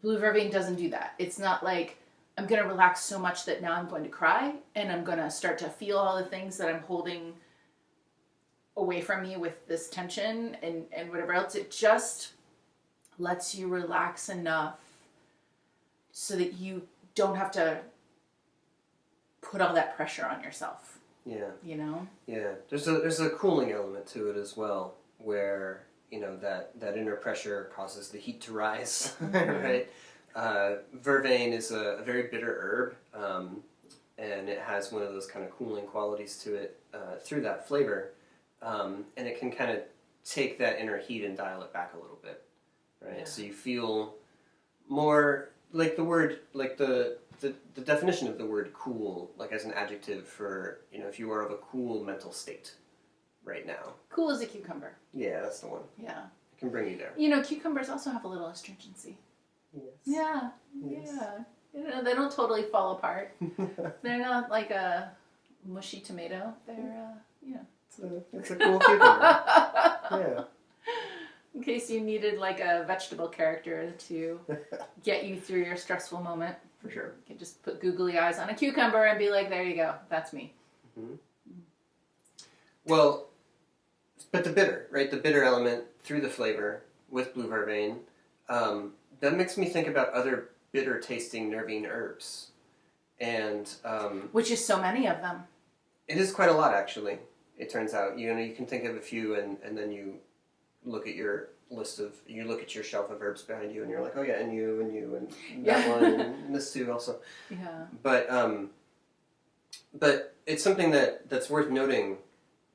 Speaker 1: Blue Vervain doesn't do that. It's not like I'm going to relax so much that now I'm going to cry and I'm going to start to feel all the things that I'm holding away from me with this tension and whatever else. It just lets you relax enough so that you don't have to put all that pressure on yourself.
Speaker 2: Yeah.
Speaker 1: You know?
Speaker 2: Yeah. There's a cooling element to it as well, where, you know, that inner pressure causes the heat to rise, right? Vervain is a very bitter herb, and it has one of those kind of cooling qualities to it through that flavor, and it can kind of take that inner heat and dial it back a little bit, right? Yeah. So you feel more like the word, like the definition of the word cool, like as an adjective for, you know, if you are of a cool mental state right now.
Speaker 1: Cool as a cucumber.
Speaker 2: Yeah, that's the one.
Speaker 1: Yeah.
Speaker 2: It can bring you there.
Speaker 1: You know, cucumbers also have a little astringency.
Speaker 2: Yes.
Speaker 1: Yeah. Yes. Yeah. You know, they don't totally fall apart. They're not like a mushy tomato. They're,
Speaker 2: it's a cool cucumber. Yeah.
Speaker 1: In case you needed like a vegetable character to get you through your stressful moment.
Speaker 2: For sure.
Speaker 1: You can just put googly eyes on a cucumber and be like, there you go. That's me.
Speaker 2: Mm-hmm. Well, but the bitter, right? The bitter element through the flavor with Blue Vervain, that makes me think about other bitter tasting nervine herbs. And
Speaker 1: which is so many of them.
Speaker 2: It is quite a lot, actually. It turns out, you know, you can think of a few, and then you look at your list of, you look at your shelf of herbs behind you, and you're like, oh yeah, and you, and that one, and this too also.
Speaker 1: Yeah.
Speaker 2: But it's something that's worth noting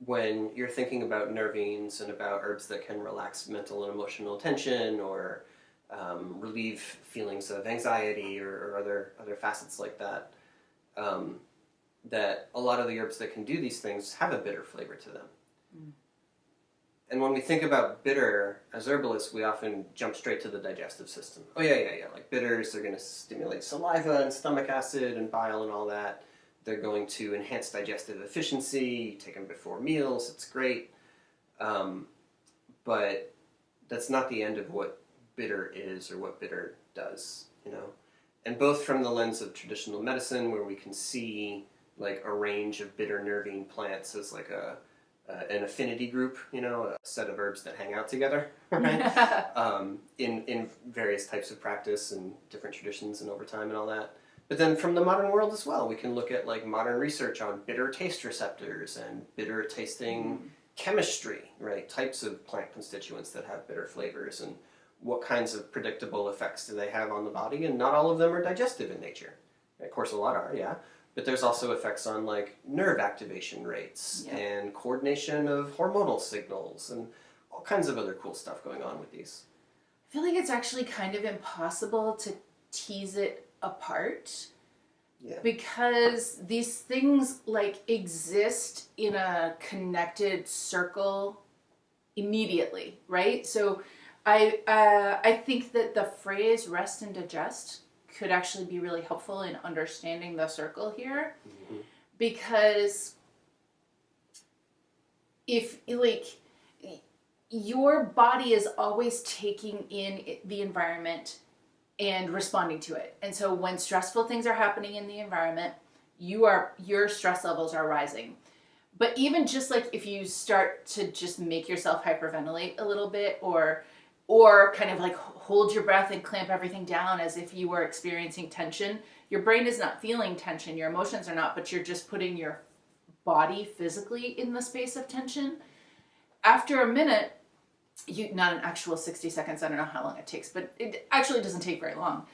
Speaker 2: when you're thinking about nervines and about herbs that can relax mental and emotional tension or relieve feelings of anxiety or other facets like that. That a lot of the herbs that can do these things have a bitter flavor to them. Mm. And when we think about bitter as herbalists, we often jump straight to the digestive system. Oh yeah. Like bitters, they're going to stimulate saliva and stomach acid and bile and all that. They're going to enhance digestive efficiency. Take them before meals. It's great. But that's not the end of what bitter is or what bitter does, you know. And both from the lens of traditional medicine, where we can see like a range of bitter nervine plants as like an affinity group, you know, a set of herbs that hang out together, right? In various types of practice and different traditions and over time and all that. But then from the modern world as well, we can look at like modern research on bitter taste receptors and bitter tasting chemistry, right? Types of plant constituents that have bitter flavors and what kinds of predictable effects do they have on the body, and not all of them are digestive in nature. Of course, a lot are, yeah. But there's also effects on like nerve activation rates and coordination of hormonal signals and all kinds of other cool stuff going on with these.
Speaker 1: I feel like it's actually kind of impossible to tease it apart.
Speaker 2: Yeah.
Speaker 1: Because these things like exist in a connected circle immediately, right? So I think that the phrase rest and digest could actually be really helpful in understanding the circle here. Mm-hmm. Because if like your body is always taking in the environment and responding to it. And so when stressful things are happening in the environment, your stress levels are rising. But even just like if you start to just make yourself hyperventilate a little bit or or kind of like hold your breath and clamp everything down as if you were experiencing tension. Your brain is not feeling tension, your emotions are not, but you're just putting your body physically in the space of tension. After a minute, not an actual 60 seconds, I don't know how long it takes, but it actually doesn't take very long.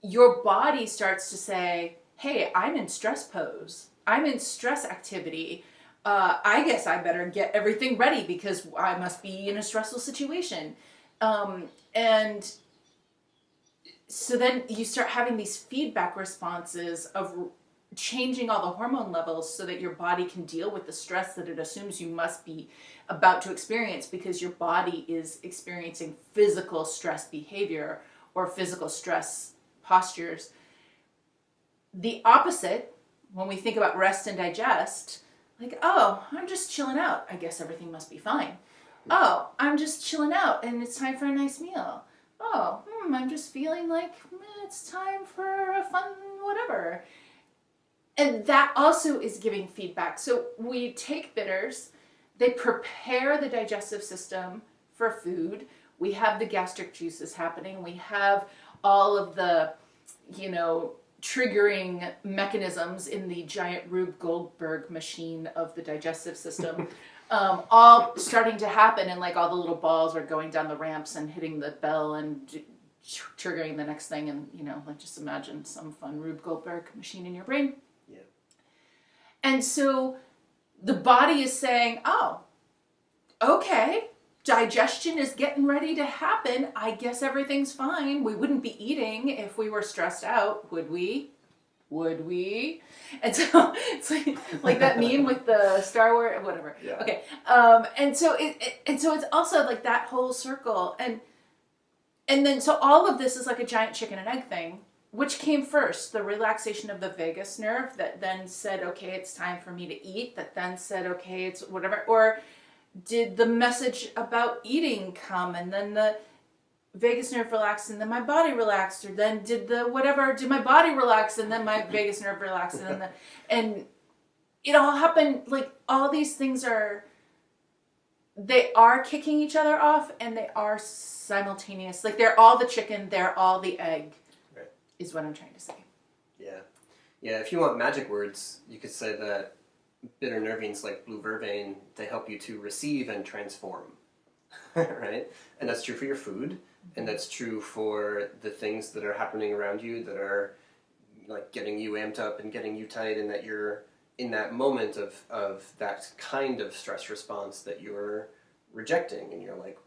Speaker 1: Your body starts to say, hey, I'm in stress pose. I'm in stress activity. I guess I better get everything ready because I must be in a stressful situation. And so then you start having these feedback responses of changing all the hormone levels so that your body can deal with the stress that it assumes you must be about to experience, because your body is experiencing physical stress behavior or physical stress postures. The opposite, when we think about rest and digest, like, oh, I'm just chilling out. I guess everything must be fine. Oh, I'm just chilling out and it's time for a nice meal. Oh, I'm just feeling like it's time for a fun whatever. And that also is giving feedback. So we take bitters, they prepare the digestive system for food. We have the gastric juices happening. We have all of the, triggering mechanisms in the giant Rube Goldberg machine of the digestive system, all starting to happen, and like all the little balls are going down the ramps and hitting the bell and triggering the next thing, and like just imagine some fun Rube Goldberg machine in your brain.
Speaker 2: Yeah.
Speaker 1: And so the body is saying, oh, okay, digestion is getting ready to happen. I guess everything's fine. We wouldn't be eating if we were stressed out, would we? Would we? And so it's like that meme with the Star Wars, whatever.
Speaker 2: Yeah.
Speaker 1: Okay. And so it's also like that whole circle, and then so all of this is like a giant chicken and egg thing. Which came first? The relaxation of the vagus nerve that then said, okay, it's time for me to eat. That then said, okay, it's whatever. Or did the message about eating come, and then the vagus nerve relaxed and then my body relaxed, or then did my body relax and then my vagus nerve relaxed, and it all happened, like all these things they are kicking each other off, and they are simultaneous. Like they're all the chicken, they're all the egg, right, is what I'm trying to say.
Speaker 2: Yeah, if you want magic words, you could say that bitter nervines like blue vervain, they help you to receive and transform, right? And that's true for your food, and that's true for the things that are happening around you that are like getting you amped up and getting you tight, and that you're in that moment of that kind of stress response that you're rejecting, and you're like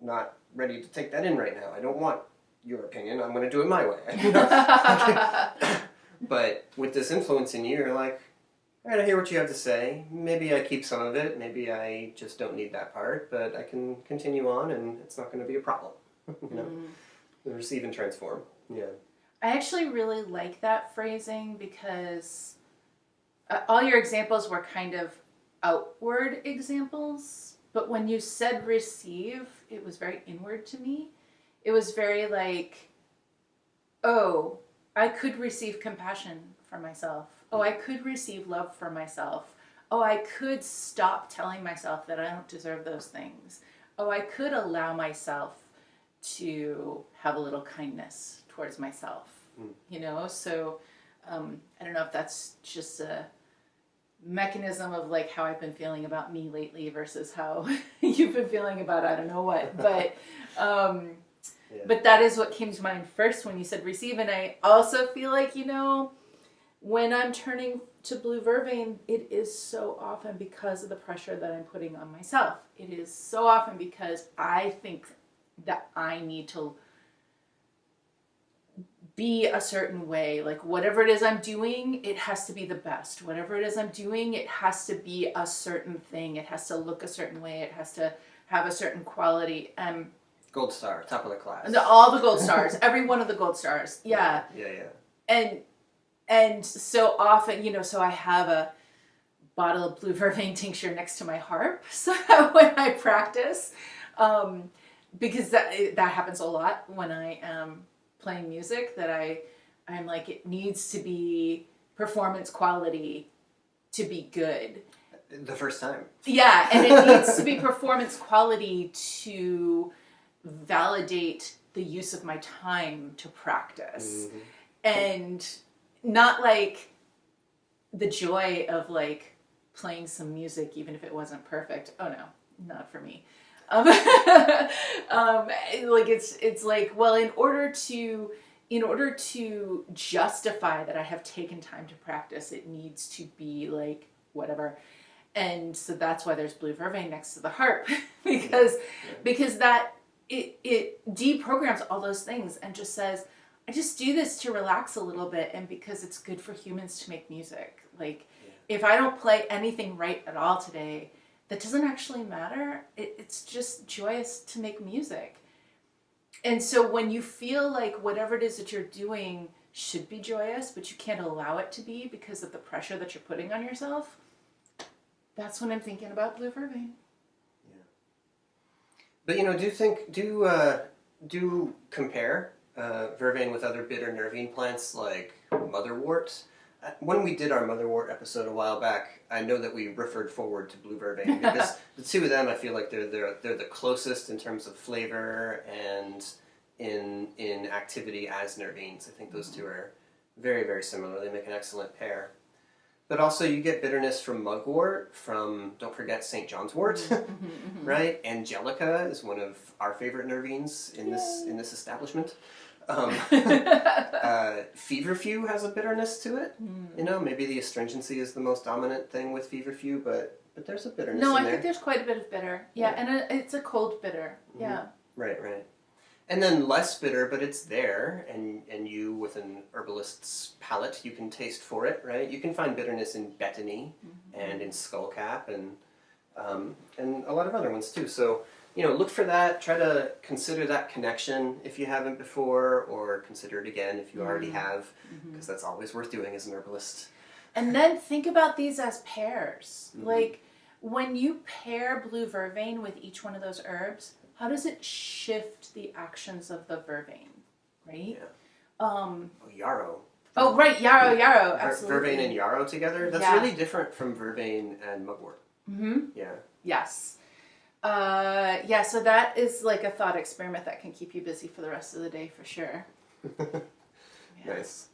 Speaker 2: not ready to take that in right now. I don't want your opinion. I'm going to do it my way. But with this influence in you, you're like, all right, I hear what you have to say. Maybe I keep some of it. Maybe I just don't need that part, but I can continue on, and it's not going to be a problem. Receive and transform. Yeah.
Speaker 1: I actually really like that phrasing, because all your examples were kind of outward examples, but when you said receive, it was very inward to me. It was very like, oh, I could receive compassion for myself. Oh, I could receive love for myself. Oh, I could stop telling myself that I don't deserve those things. Oh, I could allow myself to have a little kindness towards myself. So I don't know if that's just a mechanism of like how I've been feeling about me lately versus how you've been feeling about I don't know what, but but that is what came to mind first when you said receive. And I also feel like, when I'm turning to blue vervain, it is so often because of the pressure that I'm putting on myself. It is so often because I think that I need to be a certain way. Like whatever it is I'm doing, it has to be the best. Whatever it is I'm doing, it has to be a certain thing. It has to look a certain way. It has to have a certain quality.
Speaker 2: Gold star, top of the class.
Speaker 1: All the gold stars, every one of the gold stars. Yeah. And so often, so I have a bottle of blue vervain tincture next to my harp so when I practice, because that happens a lot when I am playing music, that I'm like, it needs to be performance quality to be good.
Speaker 2: The first time.
Speaker 1: Yeah, and it needs to be performance quality to validate the use of my time to practice.
Speaker 2: Mm-hmm.
Speaker 1: And not like the joy of like playing some music even if it wasn't perfect. Oh no, not for me. Like it's like, well, in order to justify that I have taken time to practice, it needs to be like whatever. And so that's why there's blue vervain next to the harp because that it deprograms all those things and just says, I just do this to relax a little bit and because it's good for humans to make music. Like if I don't play anything right at all today, that doesn't actually matter. It's just joyous to make music. And so when you feel like whatever it is that you're doing should be joyous, but you can't allow it to be because of the pressure that you're putting on yourself, that's when I'm thinking about blue vervain.
Speaker 2: Yeah. But do compare vervain with other bitter nervine plants like motherwort. When we did our motherwort episode a while back, I know that we referred forward to blue vervain because the two of them, I feel like they're the closest in terms of flavor and in activity as nervines. I think those two are very, very similar. They make an excellent pair. But also you get bitterness from mugwort, from, don't forget, St. John's wort, right? Angelica is one of our favorite nervines in this establishment. Feverfew has a bitterness to it. Maybe the astringency is the most dominant thing with feverfew, but there's a bitterness in there.
Speaker 1: No, I think there's quite a bit of bitter. Yeah, and it's a cold bitter. Yeah.
Speaker 2: Right. And then less bitter, but it's there, and you, with an herbalist's palate, you can taste for it, right? You can find bitterness in betony and in skullcap and a lot of other ones too. So, look for that. Try to consider that connection if you haven't before, or consider it again if you already have, because that's always worth doing as an herbalist.
Speaker 1: And then think about these as pairs. Like, when you pair blue vervain with each one of those herbs, how does it shift the actions of the vervain, right?
Speaker 2: Yeah. Yarrow.
Speaker 1: Oh, right, yarrow, absolutely.
Speaker 2: Vervain and yarrow together? That's really different from vervain and mugwort. Yeah.
Speaker 1: Yes. So that is like a thought experiment that can keep you busy for the rest of the day for sure.
Speaker 2: Nice.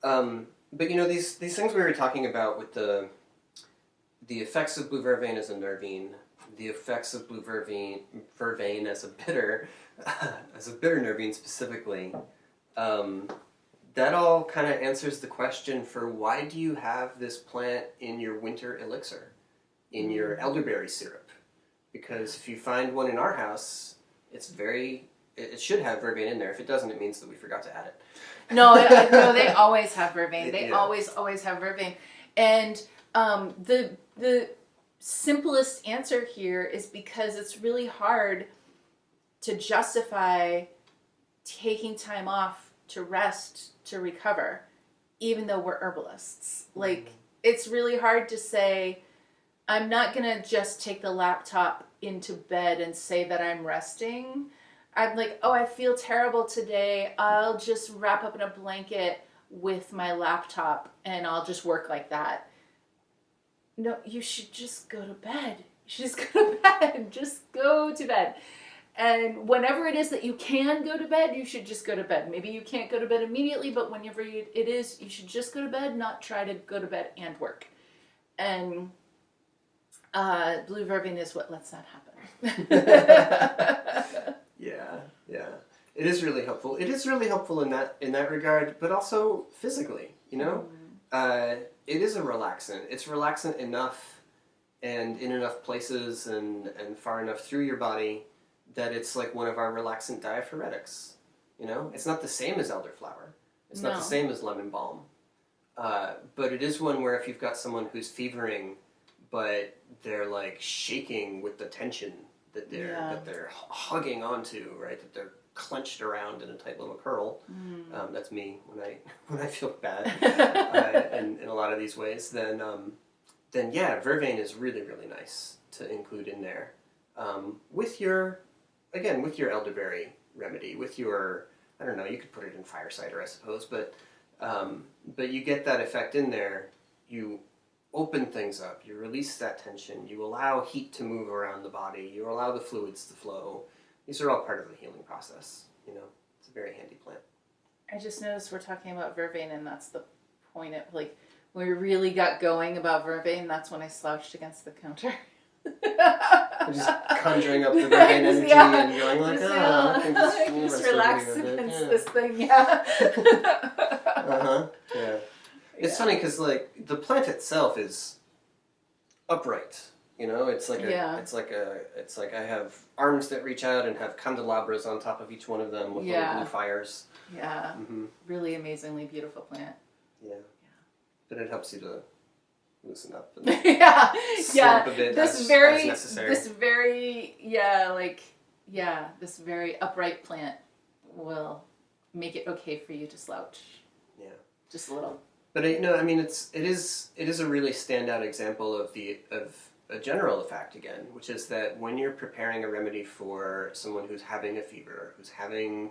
Speaker 2: But these things we were talking about with the effects of blue vervain as a nervine, the effects of blue vervain as a bitter nervine specifically, that all kind of answers the question for why do you have this plant in your winter elixir, in your elderberry syrup? Because if you find one in our house, it should have vervain in there. If it doesn't, it means that we forgot to add it.
Speaker 1: No, they always have vervain. They always have vervain. And the simplest answer here is because it's really hard to justify taking time off to rest, to recover, even though we're herbalists. Like, it's really hard to say, I'm not going to just take the laptop into bed and say that I'm resting. I'm like, oh, I feel terrible today. I'll just wrap up in a blanket with my laptop and I'll just work like that. No, you should just go to bed. You should just go to bed. Just go to bed. And whenever it is that you can go to bed, you should just go to bed. Maybe you can't go to bed immediately, but whenever it is, you should just go to bed, not try to go to bed and work. And blue vervain is what lets that happen.
Speaker 2: Yeah. It is really helpful. It is really helpful in that regard, but also physically, It is a relaxant. It's relaxant enough and in enough places and far enough through your body that it's like one of our relaxant diaphoretics. It's not the same as elderflower. It's not the same as lemon balm. But it is one where if you've got someone who's fevering, but they're like shaking with the tension that they're hugging onto, right? That they're clenched around in a tight little curl. That's me when I feel bad in a lot of these ways. Then vervain is really, really nice to include in there with your elderberry remedy, with your, I don't know, you could put it in fire cider, I suppose, but you get that effect in there. You open things up, you release that tension, you allow heat to move around the body, you allow the fluids to flow, These are all part of the healing process, you know. It's a very handy plant.
Speaker 1: I just noticed we're talking about Vervain, and that's the point of, like, when we really got going about Vervain, that's when I slouched against the counter.
Speaker 2: Just conjuring up the Vervain energy and going like,
Speaker 1: I can just relax against this thing, yeah.
Speaker 2: Yeah. It's funny because, like, the plant itself is upright. You know, it's like I have arms that reach out and have candelabras on top of each one of them with little blue fires.
Speaker 1: Yeah. Mm-hmm. Really amazingly beautiful plant.
Speaker 2: Yeah. But it helps you to loosen up and
Speaker 1: yeah.
Speaker 2: a bit
Speaker 1: This very upright plant will make it okay for you to slouch.
Speaker 2: Yeah.
Speaker 1: Just a little.
Speaker 2: But I mean, it is a really standout example of a general effect again, which is that when you're preparing a remedy for someone who's having a fever, who's having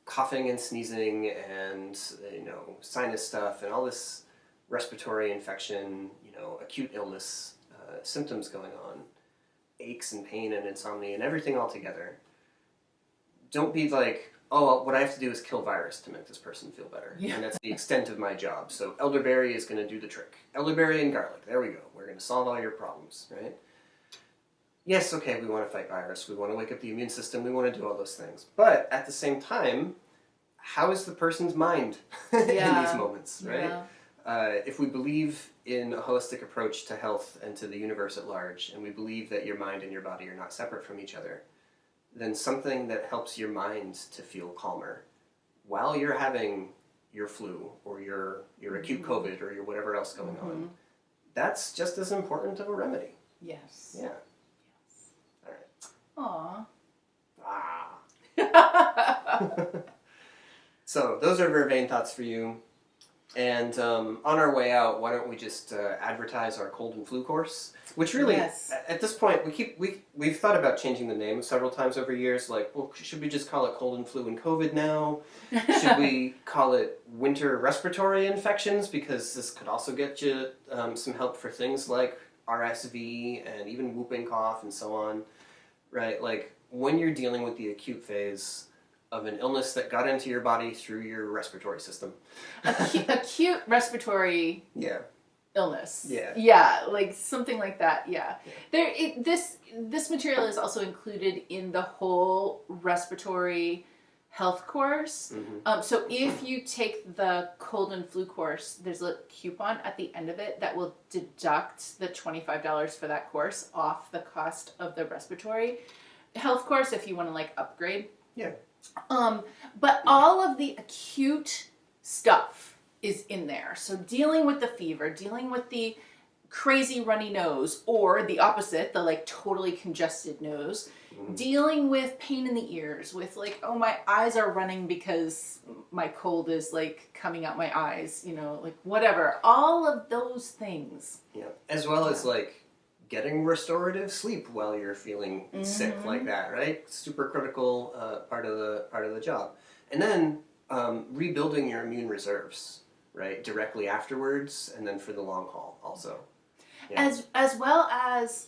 Speaker 2: coughing and sneezing and, you know, sinus stuff and all this respiratory infection, you know, acute illness, symptoms going on, aches and pain and insomnia and everything all together, don't be like, oh, what I have to do is kill virus to make this person feel better. Yeah. And that's the extent of my job. So elderberry is going to do the trick. Elderberry and garlic. There we go. We're going to solve all your problems, right? Yes, okay, we want to fight virus. We want to wake up the immune system. We want to do all those things. But at the same time, how is the person's mind in these moments, right? Yeah. If we believe in a holistic approach to health and to the universe at large, and we believe that your mind and your body are not separate from each other, then something that helps your mind to feel calmer while you're having your flu or your acute COVID or your whatever else going on, that's just as important of a remedy.
Speaker 1: Yes.
Speaker 2: Yeah.
Speaker 1: Yes. All
Speaker 2: right.
Speaker 1: Aww.
Speaker 2: So those are Vervain thoughts for you. And on our way out, why don't we just advertise our cold and flu course? Which really, at this point, we've thought about changing the name several times over years. Like, well, should we just call it cold and flu and COVID now? Should we call it winter respiratory infections? Because this could also get you some help for things like RSV and even whooping cough and so on, right? Like, when you're dealing with the acute phase of an illness that got into your body through your respiratory system.
Speaker 1: Acute respiratory illness.
Speaker 2: Yeah.
Speaker 1: Yeah, like something like that, yeah. This material is also included in the whole respiratory health course. Mm-hmm. So if you take the cold and flu course, there's a coupon at the end of it that will deduct the $25 for that course off the cost of the respiratory health course if you want to like upgrade.
Speaker 2: Yeah.
Speaker 1: But all of the acute stuff is in there. So dealing with the fever, dealing with the crazy runny nose, or the opposite, the like totally congested nose, dealing with pain in the ears, with like, oh, my eyes are running because my cold is like coming out my eyes, you know, like whatever. All of those things.
Speaker 2: Yeah. As well as like getting restorative sleep while you're feeling sick like that, right? Super critical part of the job. And then rebuilding your immune reserves, right? Directly afterwards, and then for the long haul also. Yeah.
Speaker 1: As well as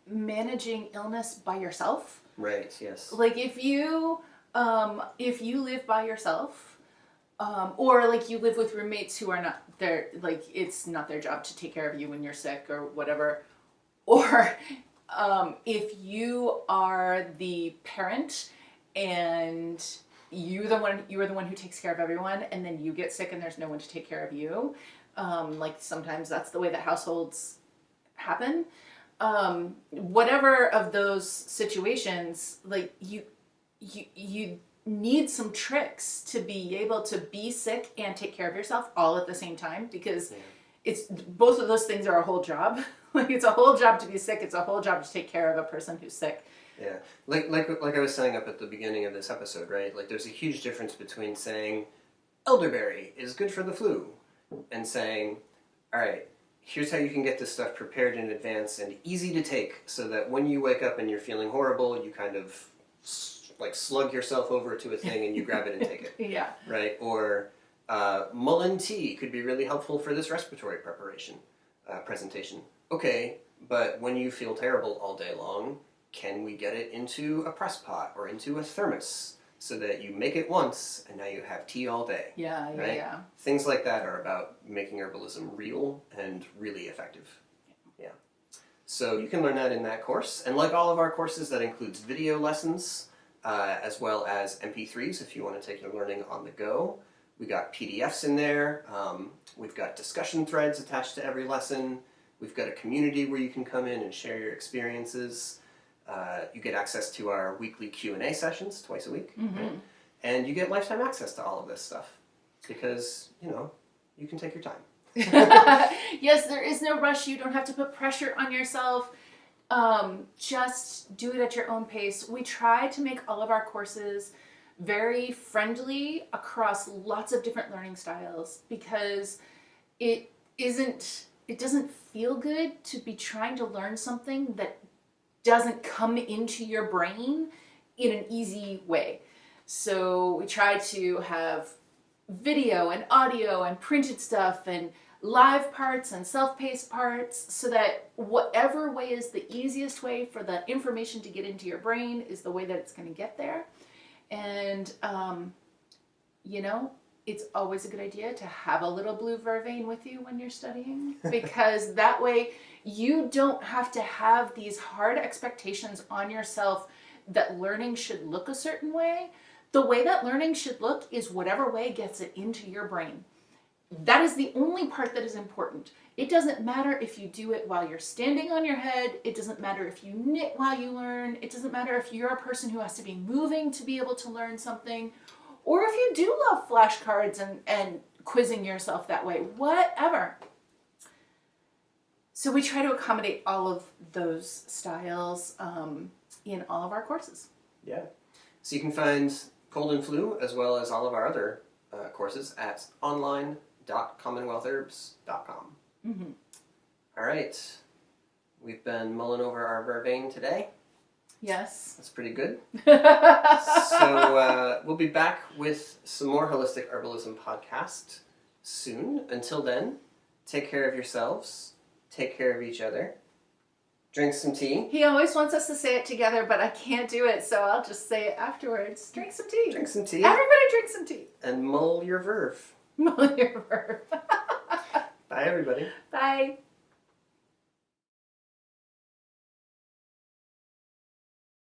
Speaker 1: managing illness by yourself.
Speaker 2: Right. Yes.
Speaker 1: Like if you live by yourself, or like you live with roommates who are not there, like it's not their job to take care of you when you're sick or whatever. Or if you are the parent and you are the one who takes care of everyone, and then you get sick and there's no one to take care of you. Like sometimes that's the way that households happen. Whatever of those situations, like you need some tricks to be able to be sick and take care of yourself all at the same time, because it's both of those things are a whole job. Like it's a whole job to be sick. It's a whole job to take care of a person who's sick.
Speaker 2: Yeah, like I was saying up at the beginning of this episode, right? Like there's a huge difference between saying elderberry is good for the flu and saying, all right, here's how you can get this stuff prepared in advance and easy to take, so that when you wake up and you're feeling horrible, you kind of like slug yourself over to a thing and you grab it and take it.
Speaker 1: Yeah.
Speaker 2: Right? Or Mullein tea could be really helpful for this respiratory presentation. Okay, but when you feel terrible all day long, can we get it into a press pot or into a thermos so that you make it once and now you have tea all day?
Speaker 1: Yeah,
Speaker 2: right?
Speaker 1: yeah.
Speaker 2: Things like that are about making herbalism real and really effective. Yeah. So you can learn that in that course. And like all of our courses, that includes video lessons as well as MP3s if you want to take your learning on the go. We got PDFs in there. We've got discussion threads attached to every lesson. We've got a community where you can come in and share your experiences. You get access to our weekly Q&A sessions twice a week.
Speaker 1: Mm-hmm.
Speaker 2: Right? And you get lifetime access to all of this stuff because, you can take your time.
Speaker 1: Yes, there is no rush. You don't have to put pressure on yourself. Just do it at your own pace. We try to make all of our courses very friendly across lots of different learning styles because it doesn't feel good to be trying to learn something that doesn't come into your brain in an easy way. So we try to have video and audio and printed stuff and live parts and self-paced parts so that whatever way is the easiest way for the information to get into your brain is the way that it's going to get there. And, it's always a good idea to have a little blue Vervain with you when you're studying because that way you don't have to have these hard expectations on yourself that learning should look a certain way. The way that learning should look is whatever way gets it into your brain. That is the only part that is important. It doesn't matter if you do it while you're standing on your head. It doesn't matter if you knit while you learn. It doesn't matter if you're a person who has to be moving to be able to learn something. Or if you do love flashcards and quizzing yourself that way. Whatever. So we try to accommodate all of those styles in all of our courses.
Speaker 2: Yeah. So you can find Cold and Flu as well as all of our other courses at online.commonwealthherbs.com.
Speaker 1: Mm-hmm.
Speaker 2: All right. We've been mulling over our Vervain today.
Speaker 1: Yes.
Speaker 2: That's pretty good. So we'll be back with some more Holistic Herbalism podcast soon. Until then, take care of yourselves. Take care of each other. Drink some tea.
Speaker 1: He always wants us to say it together, but I can't do it, so I'll just say it afterwards. Drink some tea.
Speaker 2: Drink some tea.
Speaker 1: Everybody drink some tea.
Speaker 2: And mull your verve.
Speaker 1: Mull your verb.
Speaker 2: Bye, everybody.
Speaker 1: Bye.